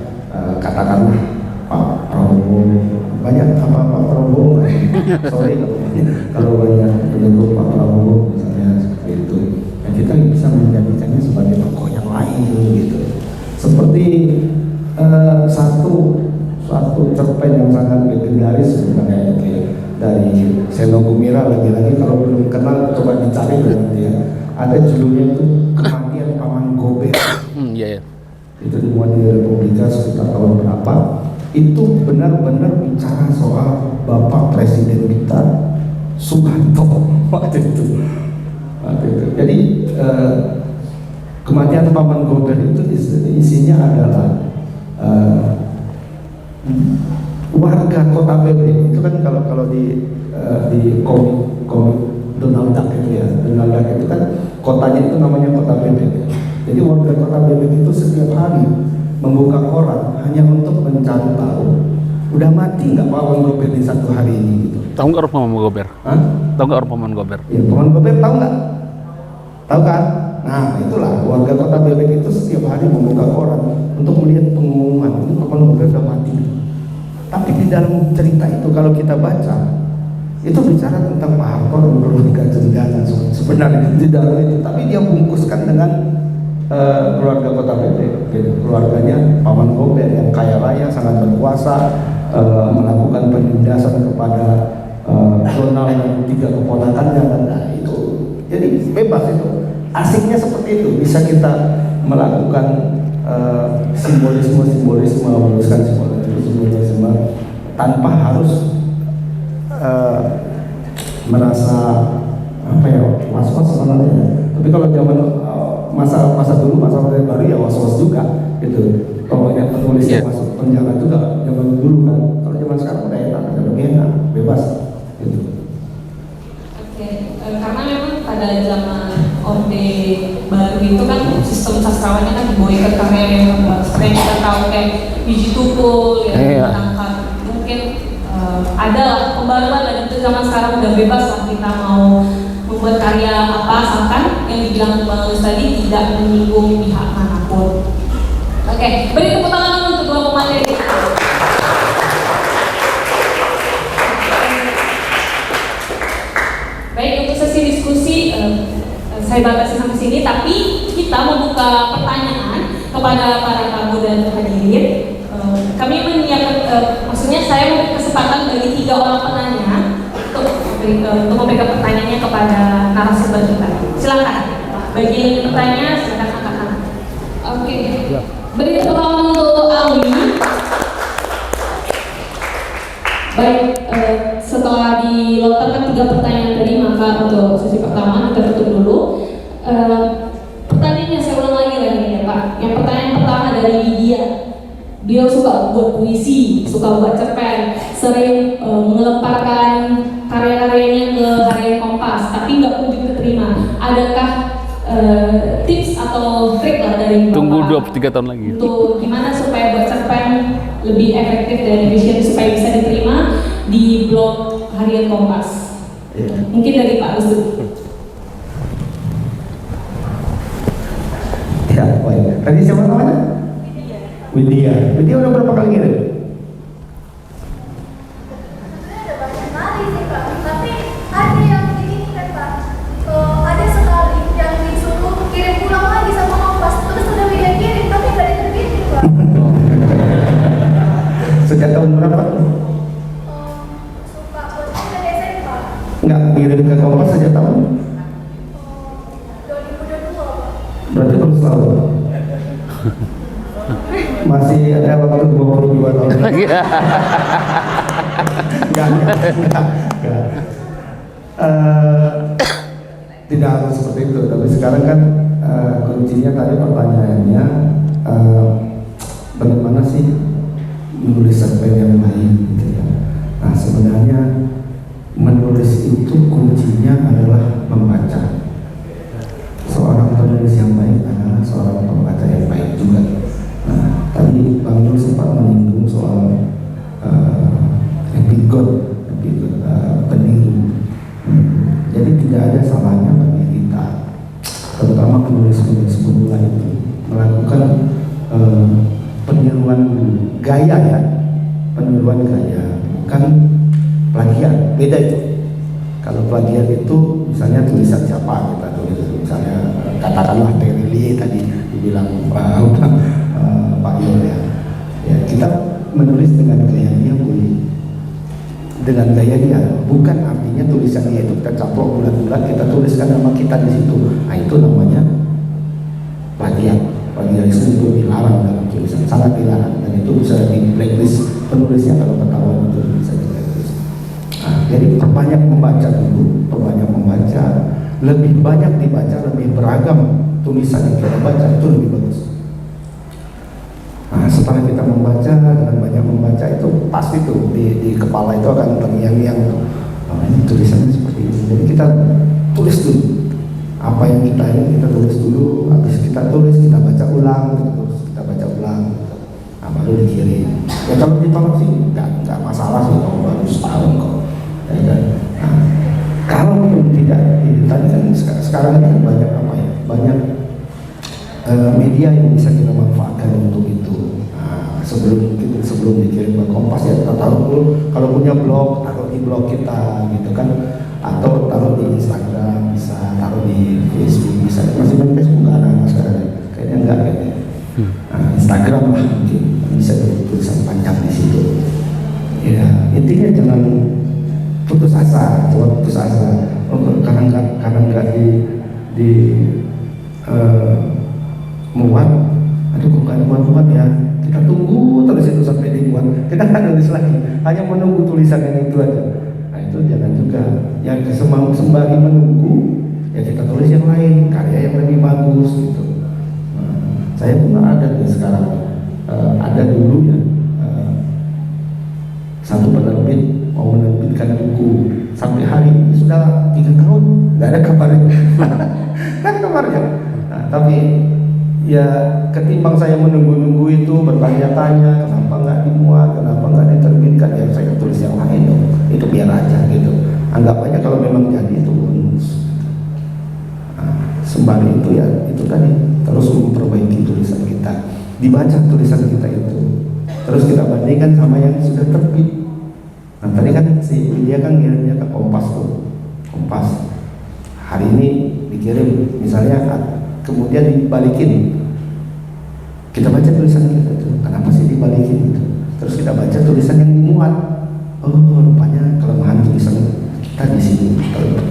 katakanlah Pak Prabowo, banyak Pak Prabowo, sorry kalau banyak pendukung Pak Prabowo misalnya seperti itu, dan kita bisa menjadikannya sebagai tokoh yang lain gitu, seperti satu cerpen yang sangat legendaris sebenarnya itu ya, dari Seno Gumira, lagi-lagi kalau belum kenal coba dicari nanti ya. Ada judulnya itu Kematian Paman Gober. Iya. Itu dimuat di Republika sekitar tahun berapa? Itu benar-benar bicara soal Bapak Presiden kita Soeharto waktu itu. Jadi Kematian Paman Gober itu isinya adalah warga Kota Bebek. Itu kan kalau di komik Donald Duck itu ya, Donald Duck itu kan kotanya itu namanya Kota Bebek ya. Jadi warga Kota Bebek itu setiap hari membuka koran hanya untuk mencari tahu udah mati nggak Paman Gober di satu hari ini gitu. Tahu nggak orang Paman Gober? Hah? Tahu nggak orang Paman Gober? Ya, Paman Gober tahu nggak? Tahu kan? Nah itulah warga Kota Bebek itu setiap hari membuka koran untuk melihat pengumuman ini Paman Gober udah mati. Tapi di dalam cerita itu kalau kita baca itu bicara tentang Pak Harto dan Veronica Cendana sebenarnya di dalam itu, tapi dia bungkuskan dengan keluarga Kota Bebek, keluarganya Paman Gober yang kaya raya, sangat berkuasa, melakukan penindasan kepada Donald dan 3 keponakannya dan itu. Jadi bebas itu, asiknya seperti itu, bisa kita melakukan simbolisme, menuliskan simbolisme tanpa harus merasa apa ya was-was sebenarnya. Tapi kalau zaman masa dulu, masa Orde Baru ya was-was juga gitu. Kalau yang penulisnya masuk penjara juga zaman dulu kan. Kalau zaman zaman sekarang udah enak, lebih enak, bebas gitu. Oke, karena memang pada zaman Orde Baru itu kan sistem sastrawannya kan diboykot karena yang seperti yang kita tahu kayak biji tukul ya, ditangkap. Mungkin ada lah pembaruan, dan itu zaman sekarang udah bebas lah kita mau membuat karya apa asalkan yang dibilang Bang Luis tadi tidak menyinggung pihak manapun. Oke, beri tepuk tangan dulu untuk dua pemateri. Baik, untuk sesi diskusi saya batasi sampai sini, tapi kita membuka pertanyaan kepada para tamu dan hadirin. Kami menyiapkan, maksudnya saya memberi kesempatan bagi 3 orang penanya untuk memberikan pertanyaannya kepada narasumber kita. Silakan, bagi yang ingin bertanya silakan angkat tangan. Oke, beri tepuk tangan untuk Ali. Baik, setelah dilontarkan 3 pertanyaan tadi, maka untuk sesi pertama kita tutup dulu. Pertanyaannya saya ulang lagi ya Pak. Yang pertanyaan pertama dari Lydia. Beliau suka buat puisi, suka buat cerpen, sering mengelemparkan karya-karyanya ke harian Kompas, tapi nggak kunjung keterima. Adakah tips atau trik lah dari Bapak? Tunggu 2-3 tahun lagi. Untuk gimana supaya buat cerpen lebih efektif dan efisien supaya bisa diterima di blog harian Kompas? Mungkin dari Pak Rusdi. Ya, baik. Tadi siapa namanya? Widya. Widya udah berapa kali ngirim? Ada banyak kali sih Pak, tapi ada yang begini kan Pak. Ada sekali yang disuruh kirim pulang lagi sama Kompas, terus udah Widya kirim tapi nggak diterbitin Pak. Sejak tahun berapa? Suka buat dari SMA. Nggak ngirim ke Kompas sejak tahun? 2022 Pak. Berarti terus lalu. Masih ada waktu 22 tahun lagi. Enggak. Tidak harus seperti itu, tapi sekarang kan kuncinya tadi pertanyaannya bagaimana sih menulis cerpen yang baik gitu ya. Nah sebenarnya menulis itu kuncinya adalah membaca. Seorang penulis yang baik adalah seorang pembaca yang baik juga. Nah, tadi Bang Nur sempat menyinggung soal epigot, peniru. Jadi tidak ada salahnya bagi kita, terutama penulis-penulis pemula itu, melakukan peniruan gaya ya, peniruan gaya, bukan plagiat. Beda itu. Kalau plagiat itu misalnya tulisan siapa kita tulis, misalnya katakanlah Terili tadi dibilang Pak Yul ya, kita menulis dengan gaya dia boleh, dengan gaya dia, bukan artinya tulisan dia itu kita caplok bulat-bulat kita tuliskan nama kita di situ. Nah itu namanya plagiat. Plagiarisme itu dilarang dalam tulisan, sangat dilarang, dan itu bisa di blacklist penulisnya kalau ketahuan itu bisa di blacklist. Nah, jadi perbanyak membaca dulu, perbanyak membaca, lebih banyak dibaca, lebih beragam tulisan yang kita baca itu lebih bagus. Nah, setelah kita membaca, dengan banyak membaca itu pasti tuh di kepala itu akan terngiang-ngiang tuh. Ini tulisannya seperti ini. Jadi kita tulis dulu apa yang kita ini, kita tulis dulu. Habis kita tulis, kita baca ulang, kita baca ulang. Nah, baru dikirim. Ya kalau ditolak sih nggak masalah sih, kalau baru setahun kok. Ya kan? Nah, kalau tidak, tadi kan sekarang ini banyak apa ya? Banyak media yang bisa kita manfaatkan untuk itu. Nah, sebelum dikirim ke Kompas ya kita taruh dulu, kalau punya blog taruh di blog kita gitu kan, atau taruh di Instagram, bisa taruh di Facebook, bisa. Masih main Facebook nggak ada sekarang? Kayaknya enggak kayaknya. Nah, Instagram lah mungkin bisa tulisan panjang di situ. Ya intinya jangan putus asa, jangan putus asa. Karena nggak di muat, aduh kok nggak muat ya, kita tunggu terus itu sampai dimuat, kita nggak nulis lagi, hanya menunggu tulisan yang itu aja. Nah itu jangan juga, yang sembari menunggu ya kita tulis yang lain, karya yang lebih bagus gitu. Nah, saya pun ada nih sekarang, ada dulu ya Satu penerbit mau menerbitkan buku sampai hari ini sudah 3 tahun nggak ada kabarnya. Nggak ada kabarnya. Nah, tapi ya ketimbang saya menunggu-nunggu itu bertanya-tanya kenapa nggak dimuat, kenapa nggak diterbitkan, ya saya tulis yang lain dong. Itu biar aja gitu. Anggap aja kalau memang jadi itu bonus. Sembari itu ya itu tadi terus memperbaiki tulisan kita, dibaca tulisan kita itu, terus kita bandingkan sama yang sudah terbit. Nah tadi kan si dia kan ngirimnya ke Kompas tuh, Kompas hari ini dikirim misalnya, kemudian dibalikin, kita baca tulisan kita itu, kenapa sih dibalikin gitu, terus kita baca tulisan yang dimuat, oh rupanya kelemahan tulisan kita di sini,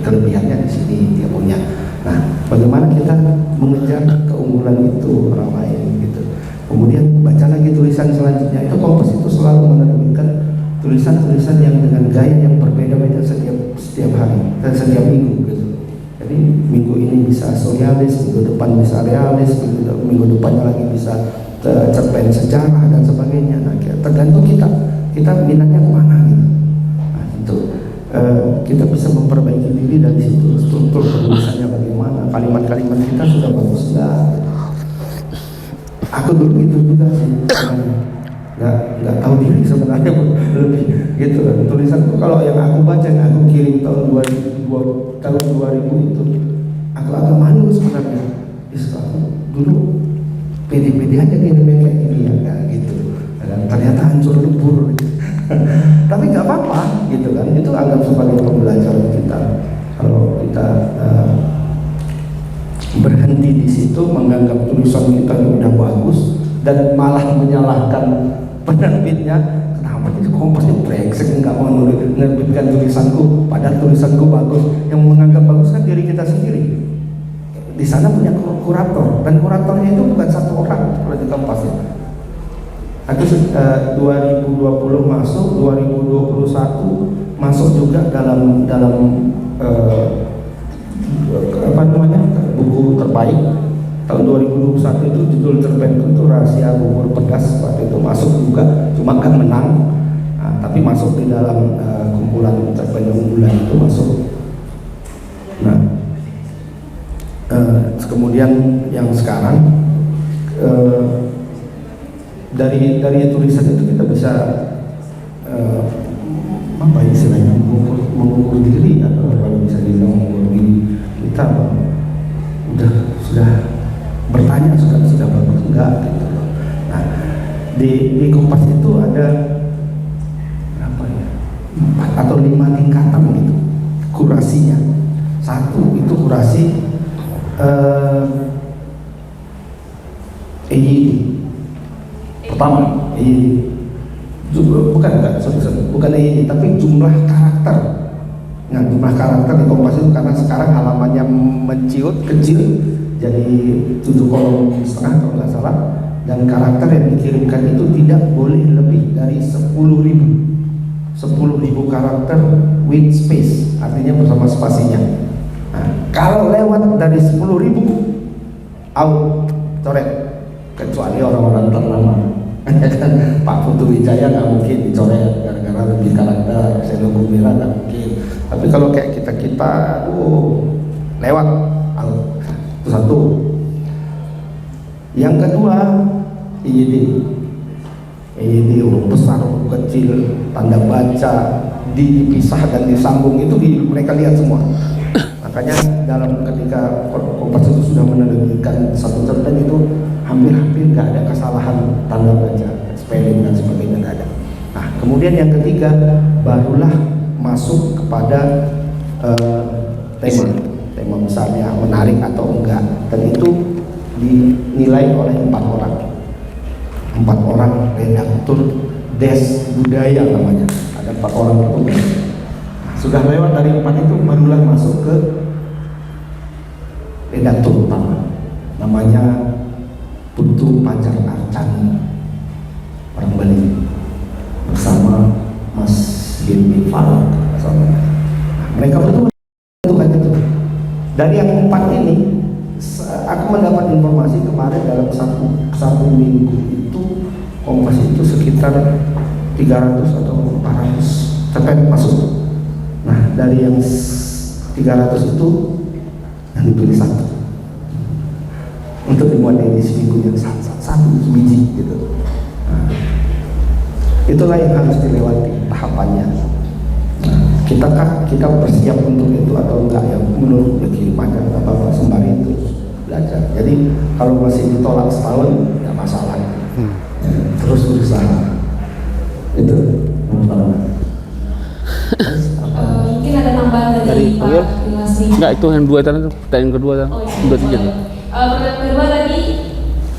kelebihannya di sini dia punya. Nah, bagaimana kita mengejar keunggulan itu orang lain gitu. Kemudian baca lagi tulisan selanjutnya. Itu Kompas itu selalu menerbitkan tulisan-tulisan yang dengan gaya yang berbeda-beda setiap hari dan setiap minggu gitu. Jadi minggu ini bisa sosialis, minggu depan bisa realis, minggu depannya lagi bisa cerpen sejarah dan sebagainya. Nah, tergantung kita minatnya kemana gitu. Nah, itu. Kita bisa memperbaiki diri dari situ, struktur penulisannya bagaimana, kalimat-kalimat kita sudah bagus nggak? Aku dulu gitu juga sih, nggak tahu diri sebenarnya lebih gitu. Tulisanku kalau yang aku baca, yang aku kirim tahun 2000 itu, aku agak malu sebenarnya. Aku dulu pede-pede aja gini kayak gini ya, gitu. Dan ternyata hancur lebur. Tapi nggak apa-apa gitu kan, itu anggap sebagai pembelajaran kita. Kalau kita berhenti di situ menganggap tulisan kita udah bagus dan malah menyalahkan penerbitnya, kenapa jadi Kompas itu brengsek nggak mau menerbitkan tulisanku, padahal tulisanku bagus. Yang menganggap bagus kan diri kita sendiri. Di sana punya kurator, dan kuratornya itu bukan satu orang kalau di Kompas ya. Aku 2020 masuk, 2021 masuk juga dalam buku terbaik. Tahun 2021 itu judul terbaik itu Rahasia Bubur Pedas, waktu itu masuk juga, cuma kan menang. Nah, tapi masuk di dalam kumpulan terbaik unggulan itu masuk. Nah, kemudian yang sekarang dari tulisan itu kita bisa apa istilahnya mengukur diri, atau kalau bisa dibilang mengukur diri kita sudah bertanya sudah bagus enggak gitu. Nah di Kompas itu ada apa ya, 4 atau 5 tingkatan gitu kurasinya. Satu itu kurasi EYD pertama, bukan EYD, tapi jumlah karakter. Nah, jumlah karakter di Kompas itu karena sekarang halamannya menciut kecil, jadi 7,5 kolom kalau nggak salah, dan karakter yang dikirimkan itu tidak boleh lebih dari 10.000 karakter with space, artinya bersama spasinya. Nah, kalau lewat dari 10.000 out, coret, kecuali orang-orang ternama. Pak Putu Wijaya nggak mungkin dicoret gara-gara lebih karakter, Selo Gumira nggak mungkin. Tapi kalau kayak kita lewat itu satu. Yang kedua EYD huruf besar, huruf kecil, tanda baca, dipisah dan disambung itu mereka lihat semua. Makanya dalam ketika Kompas itu sudah menerbitkan satu cerpen itu hampir nggak ada kesalahan tanda baca, spelling dan sebagainya nggak ada. Nah kemudian yang ketiga barulah masuk kepada tema misalnya menarik atau enggak, dan itu dinilai oleh 4 orang redaktur des budaya namanya, ada 4 orang petugas. Sudah lewat dari 4 itu barulah masuk ke redaktur utama, namanya Putu Pacar Arcani, orang Bali, bersama Mas Gilby Falak. Mereka berdua menentukan itu. Dari yang 4 ini, aku mendapat informasi kemarin dalam satu minggu itu Kompas itu sekitar 300 atau 400 cerpen masuk. Nah dari yang 300 itu yang dipilih satu untuk dimuat di edisi minggu yang satu biji gitu. Nah, itulah yang harus dilewati tahapannya. Nah, kita bersiap untuk itu atau enggak ya menurut kehidupannya apa sembari itu belajar. Jadi kalau masih ditolak setahun nggak masalah. Terus berusaha itu. Mungkin ada tambahan dari Pak Ilasri. Enggak, itu yang dua tadi, pertanyaan kedua tadi. Dua tiga. Pertanyaan kedua tadi,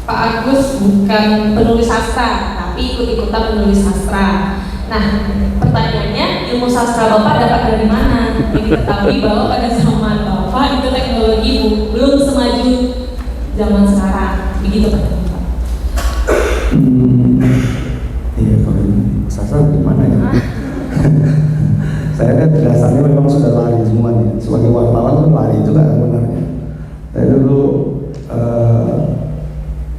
Pak Agus bukan penulis sastra, tapi ikut-ikutan menulis sastra. Nah, pertanyaannya, ilmu sastra Bapak dapat dari mana? Yang diketahui bahwa pada zaman Bapak itu teknologi belum semaju zaman sekarang. Begitu Pak. Iya, kalau sastra gimana ya? Saya kan dasarnya memang sudah lari semuanya. Sebagai wartawan kan lari juga sebenarnya. Saya dulu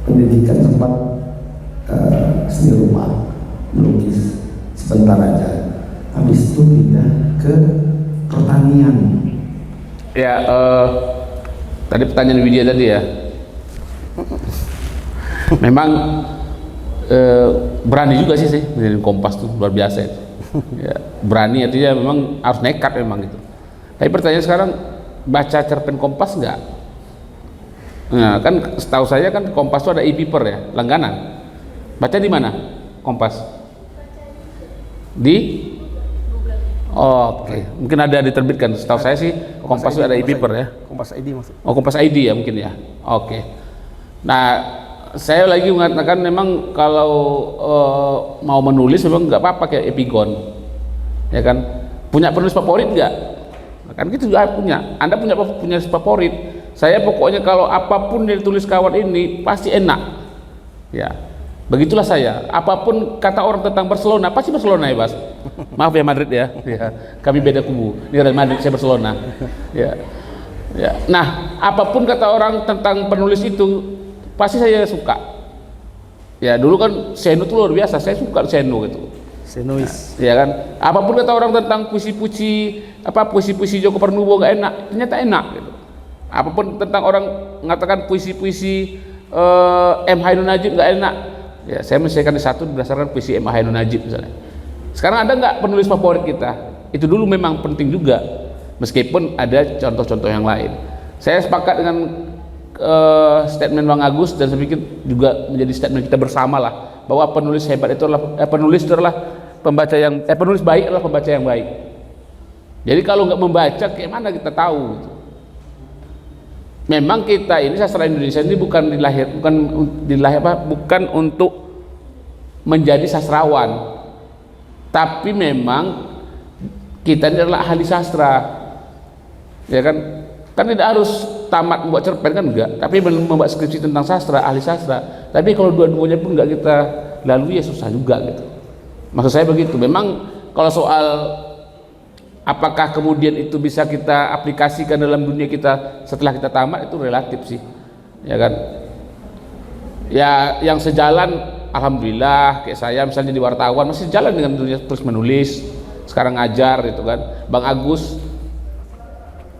pendidikan sempat seni rupa, melukis sebentar aja. Habis itu pindah ke pertanian. Ya, tadi pertanyaan Widya tadi ya. Memang berani juga sih menjadi Kompas tuh luar biasa itu. Ya, berani artinya memang harus nekat memang gitu. Tapi pertanyaan sekarang, baca cerpen Kompas enggak? Nah, kan setahu saya kan Kompas itu ada e-paper ya, langganan. Baca di mana Kompas? Di oke. Mungkin ada diterbitkan. Setahu saya sih Kompas itu ada e-paper ya. Kompas ID maksud. Oh, Kompas ID ya mungkin ya. Oke. Nah, saya lagi mengatakan memang kalau mau menulis memang nggak apa-apa kayak Epigon, ya kan? Punya penulis favorit nggak? Kan gitu juga punya. Anda punya favorit. Saya pokoknya kalau apapun yang ditulis kawan ini pasti enak. Ya, begitulah saya. Apapun kata orang tentang Barcelona pasti Barcelona ya, Bas. Maaf ya Madrid ya. Ya, kami beda kubu. Ini Real Madrid, saya Barcelona. Ya, ya. Nah, apapun kata orang tentang penulis itu pasti saya suka. Ya dulu kan Seno tuh luar biasa, saya suka Seno gitu. Senois. Ya kan. Apapun kata orang tentang puisi-puisi Joko Pernubo nggak enak, ternyata enak. Gitu. Apapun tentang orang mengatakan puisi-puisi M. Ainun Najib nggak enak, ya saya menyelesaikan di satu berdasarkan puisi M. Ainun Najib misalnya. Sekarang ada nggak penulis favorit kita? Itu dulu memang penting juga, meskipun ada contoh-contoh yang lain. Saya sepakat dengan statement Bang Agus dan saya pikir juga menjadi statement kita bersama lah bahwa penulis hebat itu adalah penulis baik adalah pembaca yang baik. Jadi kalau nggak membaca, kayak mana kita tahu? Gitu. Memang kita ini sastra Indonesia ini bukan untuk menjadi sastrawan, tapi memang kita ini adalah ahli sastra, ya kan? Kan tidak harus tamat membuat cerpen kan enggak, tapi membuat skripsi tentang sastra, ahli sastra. Tapi kalau dua-duanya pun enggak kita lalui ya susah juga gitu. Maksud saya begitu. Memang kalau soal apakah kemudian itu bisa kita aplikasikan dalam dunia kita setelah kita tamat itu relatif sih, ya kan? Ya yang sejalan, alhamdulillah kayak saya misalnya di wartawan masih jalan dengan dunia terus menulis, sekarang ngajar gitu kan. Bang Agus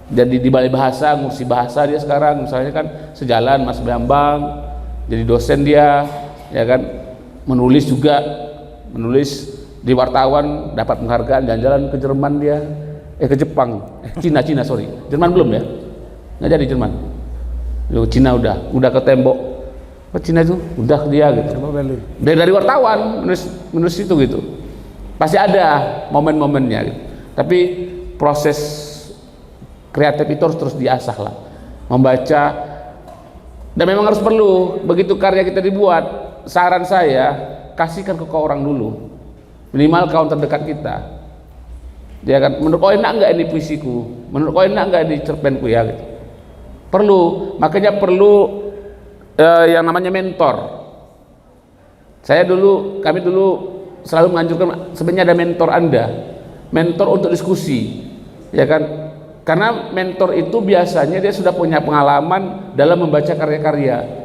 jadi di Balai Bahasa, ngurusi bahasa dia sekarang misalnya kan sejalan. Mas Bambang jadi dosen dia, ya kan, menulis juga, menulis di wartawan, dapat penghargaan, jalan-jalan ke Jerman dia, ke Jepang, Cina sorry, Jerman belum ya, nggak jadi Jerman, Cina udah ke tembok, Cina itu udah dia gitu, dari wartawan menulis itu gitu, pasti ada momen-momennya gitu. Tapi proses kreatif itu harus terus diasah lah, membaca, dan memang harus perlu begitu karya kita dibuat. Saran saya, kasihkan ke orang dulu, minimal kawan terdekat kita, dia kan, menurut kau enak nggak ini puisiku, menurut kau enak nggak ini cerpenku ya gitu. Perlu, makanya perlu yang namanya mentor. Kami dulu selalu menganjurkan sebenarnya ada mentor Anda, mentor untuk diskusi, ya kan. Karena mentor itu biasanya dia sudah punya pengalaman dalam membaca karya-karya.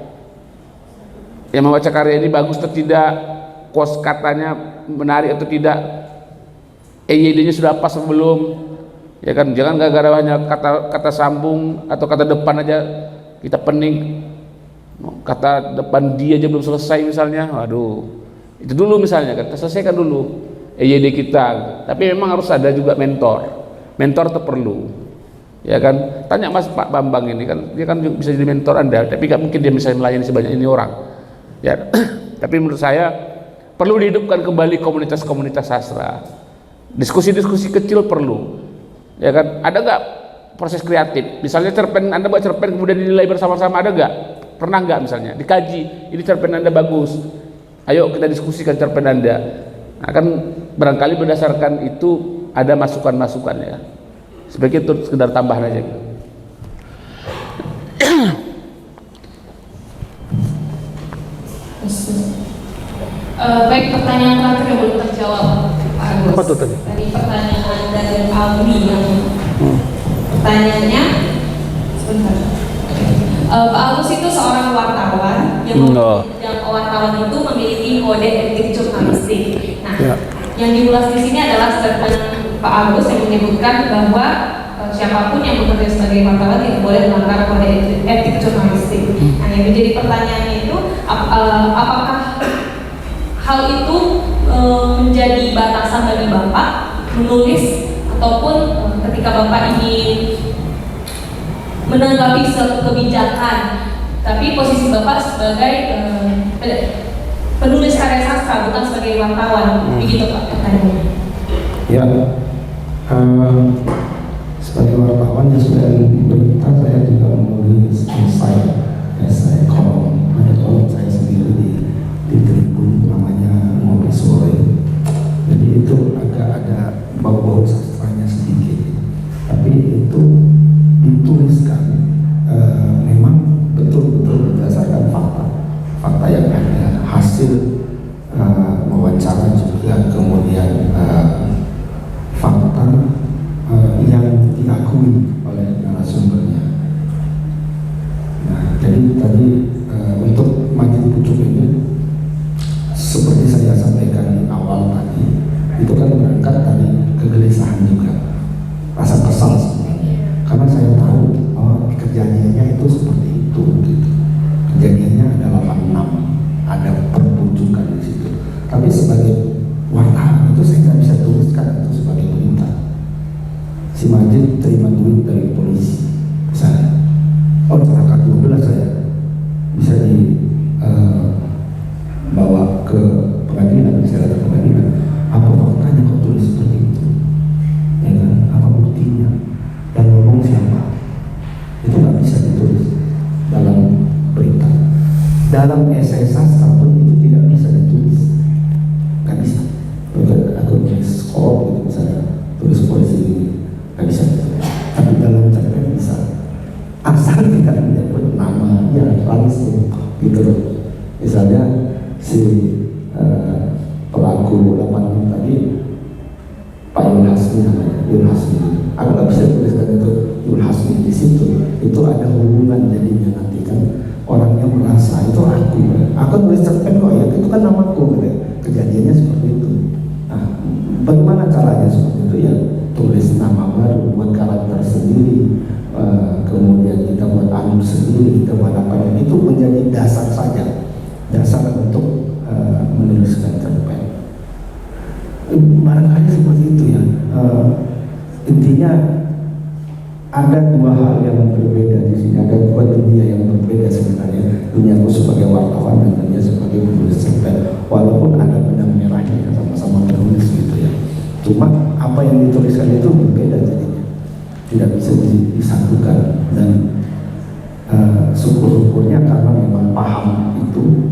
Yang membaca karya ini bagus atau tidak, kos katanya menarik atau tidak. EYD-nya sudah pas sebelum, ya kan, jangan gara-gara hanya kata sambung atau kata depan aja kita pening, kata depan dia aja belum selesai misalnya, waduh, itu dulu misalnya kan, kita selesaikan dulu EYD kita. Tapi memang harus ada juga mentor itu perlu, ya kan. Tanya Mas Pak Bambang ini kan, dia kan bisa jadi mentor Anda, tapi nggak mungkin dia bisa melayani sebanyak ini orang, ya. Tapi menurut saya perlu dihidupkan kembali komunitas-komunitas sastra, diskusi-diskusi kecil perlu, ya kan. Ada nggak proses kreatif, misalnya cerpen Anda buat cerpen kemudian dinilai bersama-sama, ada nggak? Pernah nggak misalnya dikaji, ini cerpen Anda bagus, ayo kita diskusikan cerpen Anda. Nah, kan barangkali berdasarkan itu ada masukan-masukan, ya. Sebagai itu sekedar tambahan aja gitu. Baik, pertanyaan terakhir yang belum terjawab, Pak Agus. Apa tuh tadi? Tadi pertanyaan dari Alwi yang pertanyaannya sebentar. Pak Agus itu seorang wartawan yang wartawan itu memiliki kode etik jurnalistik. Nah, yang diulas di sini adalah statement Pak Agus yang menyebutkan bahwa siapapun yang bekerja sebagai wartawan tidak boleh melanggar kode etik jurnalistik. Nah, yang menjadi pertanyaannya itu apakah hal itu menjadi batasan bagi Bapak menulis ataupun ketika Bapak ingin menanggapi suatu kebijakan, tapi posisi Bapak sebagai penulis karya sastra bukan sebagai wartawan, begitu Pak pertanyaannya? Ya, sebagai wartawan yang sudah berita, saya juga menulis esai kolom, ada kolom saya sendiri di Tribun namanya Ngopi Sore. Jadi itu agak ada bau-bau sastranya sedikit, tapi itu dituliskan memang betul-betul berdasarkan fakta yang ada, hasil wawancara juga, kemudian fakta yang diakui oleh narasumbernya. Nah, jadi tadi untuk Majid Pucuk ini, seperti saya sampaikan di awal tadi, itu kan berangkat dari kegelisahan juga, rasa kesal sebenarnya, karena saya tahu kejadiannya itu seperti itu, gitu. Kejadiannya ada 86, ada perbujukan di situ. Tapi sebagai wartawan itu saya nggak bisa tuliskan itu sebagai berita. Si Majid terima duit dari polisi, misalnya, tanggal 12 saya bisa dibawa ke pengadilan, bisa datang ke pengadilan. Apa faktanya kau tulis seperti itu? Ya kan? Apa buktinya? Dan ngomong siapa? Itu nggak bisa ditulis dalam berita. Dalam esai sastra pun itu tidak bisa ditulis, nggak bisa. Aku tulis gitu misalnya, tulis polisi ini nggak bisa ditulis. Tapi dalam cerpen bisa, asal tidak menyebut namanya langsung gitu loh. Misalnya si pelaku 86 tadi Pak Yul Hasmi namanya, Yul Hasmi. Aku nggak bisa tuliskan itu Yul Hasmi di situ. Itu ada hubungan jadinya nanti kan, orangnya merasa itu aku nulis cerpen kok ya, itu kan namaku, kejadiannya seperti itu. Nah, bagaimana caranya seperti itu ya? Tulis nama baru, buat karakter sendiri, kemudian kita buat alur sendiri, kita buat apa, itu menjadi dasar saja, dasar untuk menuliskan cerpen. Barangkali seperti itu ya. Intinya ada dua hal yang berbeda di sini, ada dua dunia yang berbeda sebenarnya, duniaku sebagai wartawan dan dunia sebagai penulis cerpen. Walaupun ada benang merahnya, sama-sama menulis gitu ya. Cuma apa yang dituliskan itu berbeda jadinya, tidak bisa disatukan. Dan syukur-syukurnya karena memang paham itu,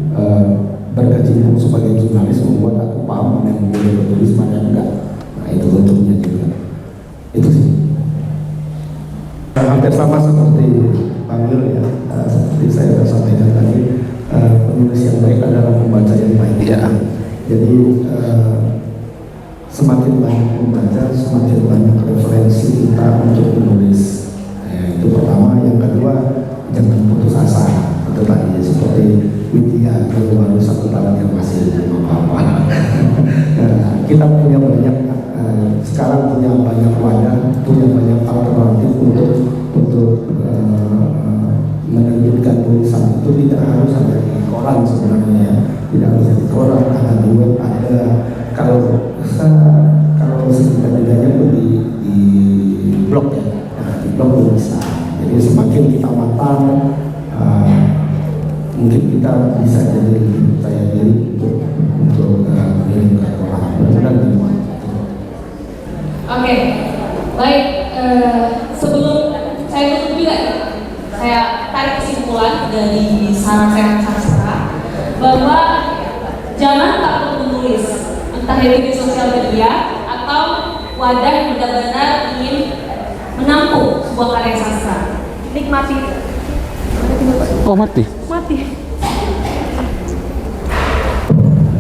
berkecimpung sebagai jurnalis membuat aku paham mana yang boleh bertulis, mana yang enggak. Nah, itu bentuknya juga. Itu sih. Hampir sama seperti Panggil ya, seperti saya sudah sampaikan tadi, penulis yang baik adalah pembaca yang baik. Ya. Jadi semakin banyak membaca, semakin banyak referensi kita untuk menulis. Itu pertama. Yang kedua, jangan putus asa. Itu tadi seperti Widya, kalau baru 1 tahun yang masih belum apa-apa. Kita punya banyak sekarang punya banyak wadah, punya banyak alternatif untuk menerbitkan tulisan. Itu tidak harus ada di koran sebenarnya, tidak harus di koran, ada di web, ada kalau setidak-tidaknya itu di blog ya, di blog itu bisa. Jadi semakin kita matang, mungkin kita bisa jadi lebih percaya diri untuk mengirimkan orang dan dimuat. Oke, baik. Sebelum saya tutup juga, saya tarik kesimpulan dari saran sastra bahwa jangan takut menulis, entah di media sosial media atau wadah yang benar-benar ingin menampung sebuah karya sastra. Nikmati. Oh mati.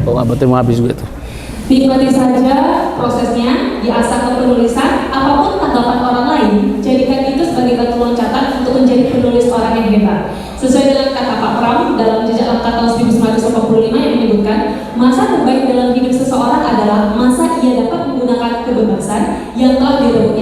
Oh berarti mau habis juga tuh. Nikmati saja prosesnya, diasah ke penulisan, apapun tanggapan orang lain, jadikan itu sebagai batu loncatan untuk menjadi penulis orang yang hebat. Sesuai dengan kata Pak Pram dalam Jejak Langkah tahun 1985 yang menyebutkan, masa terbaik dalam hidup seseorang adalah masa ia dapat menggunakan kebebasan yang telah direbut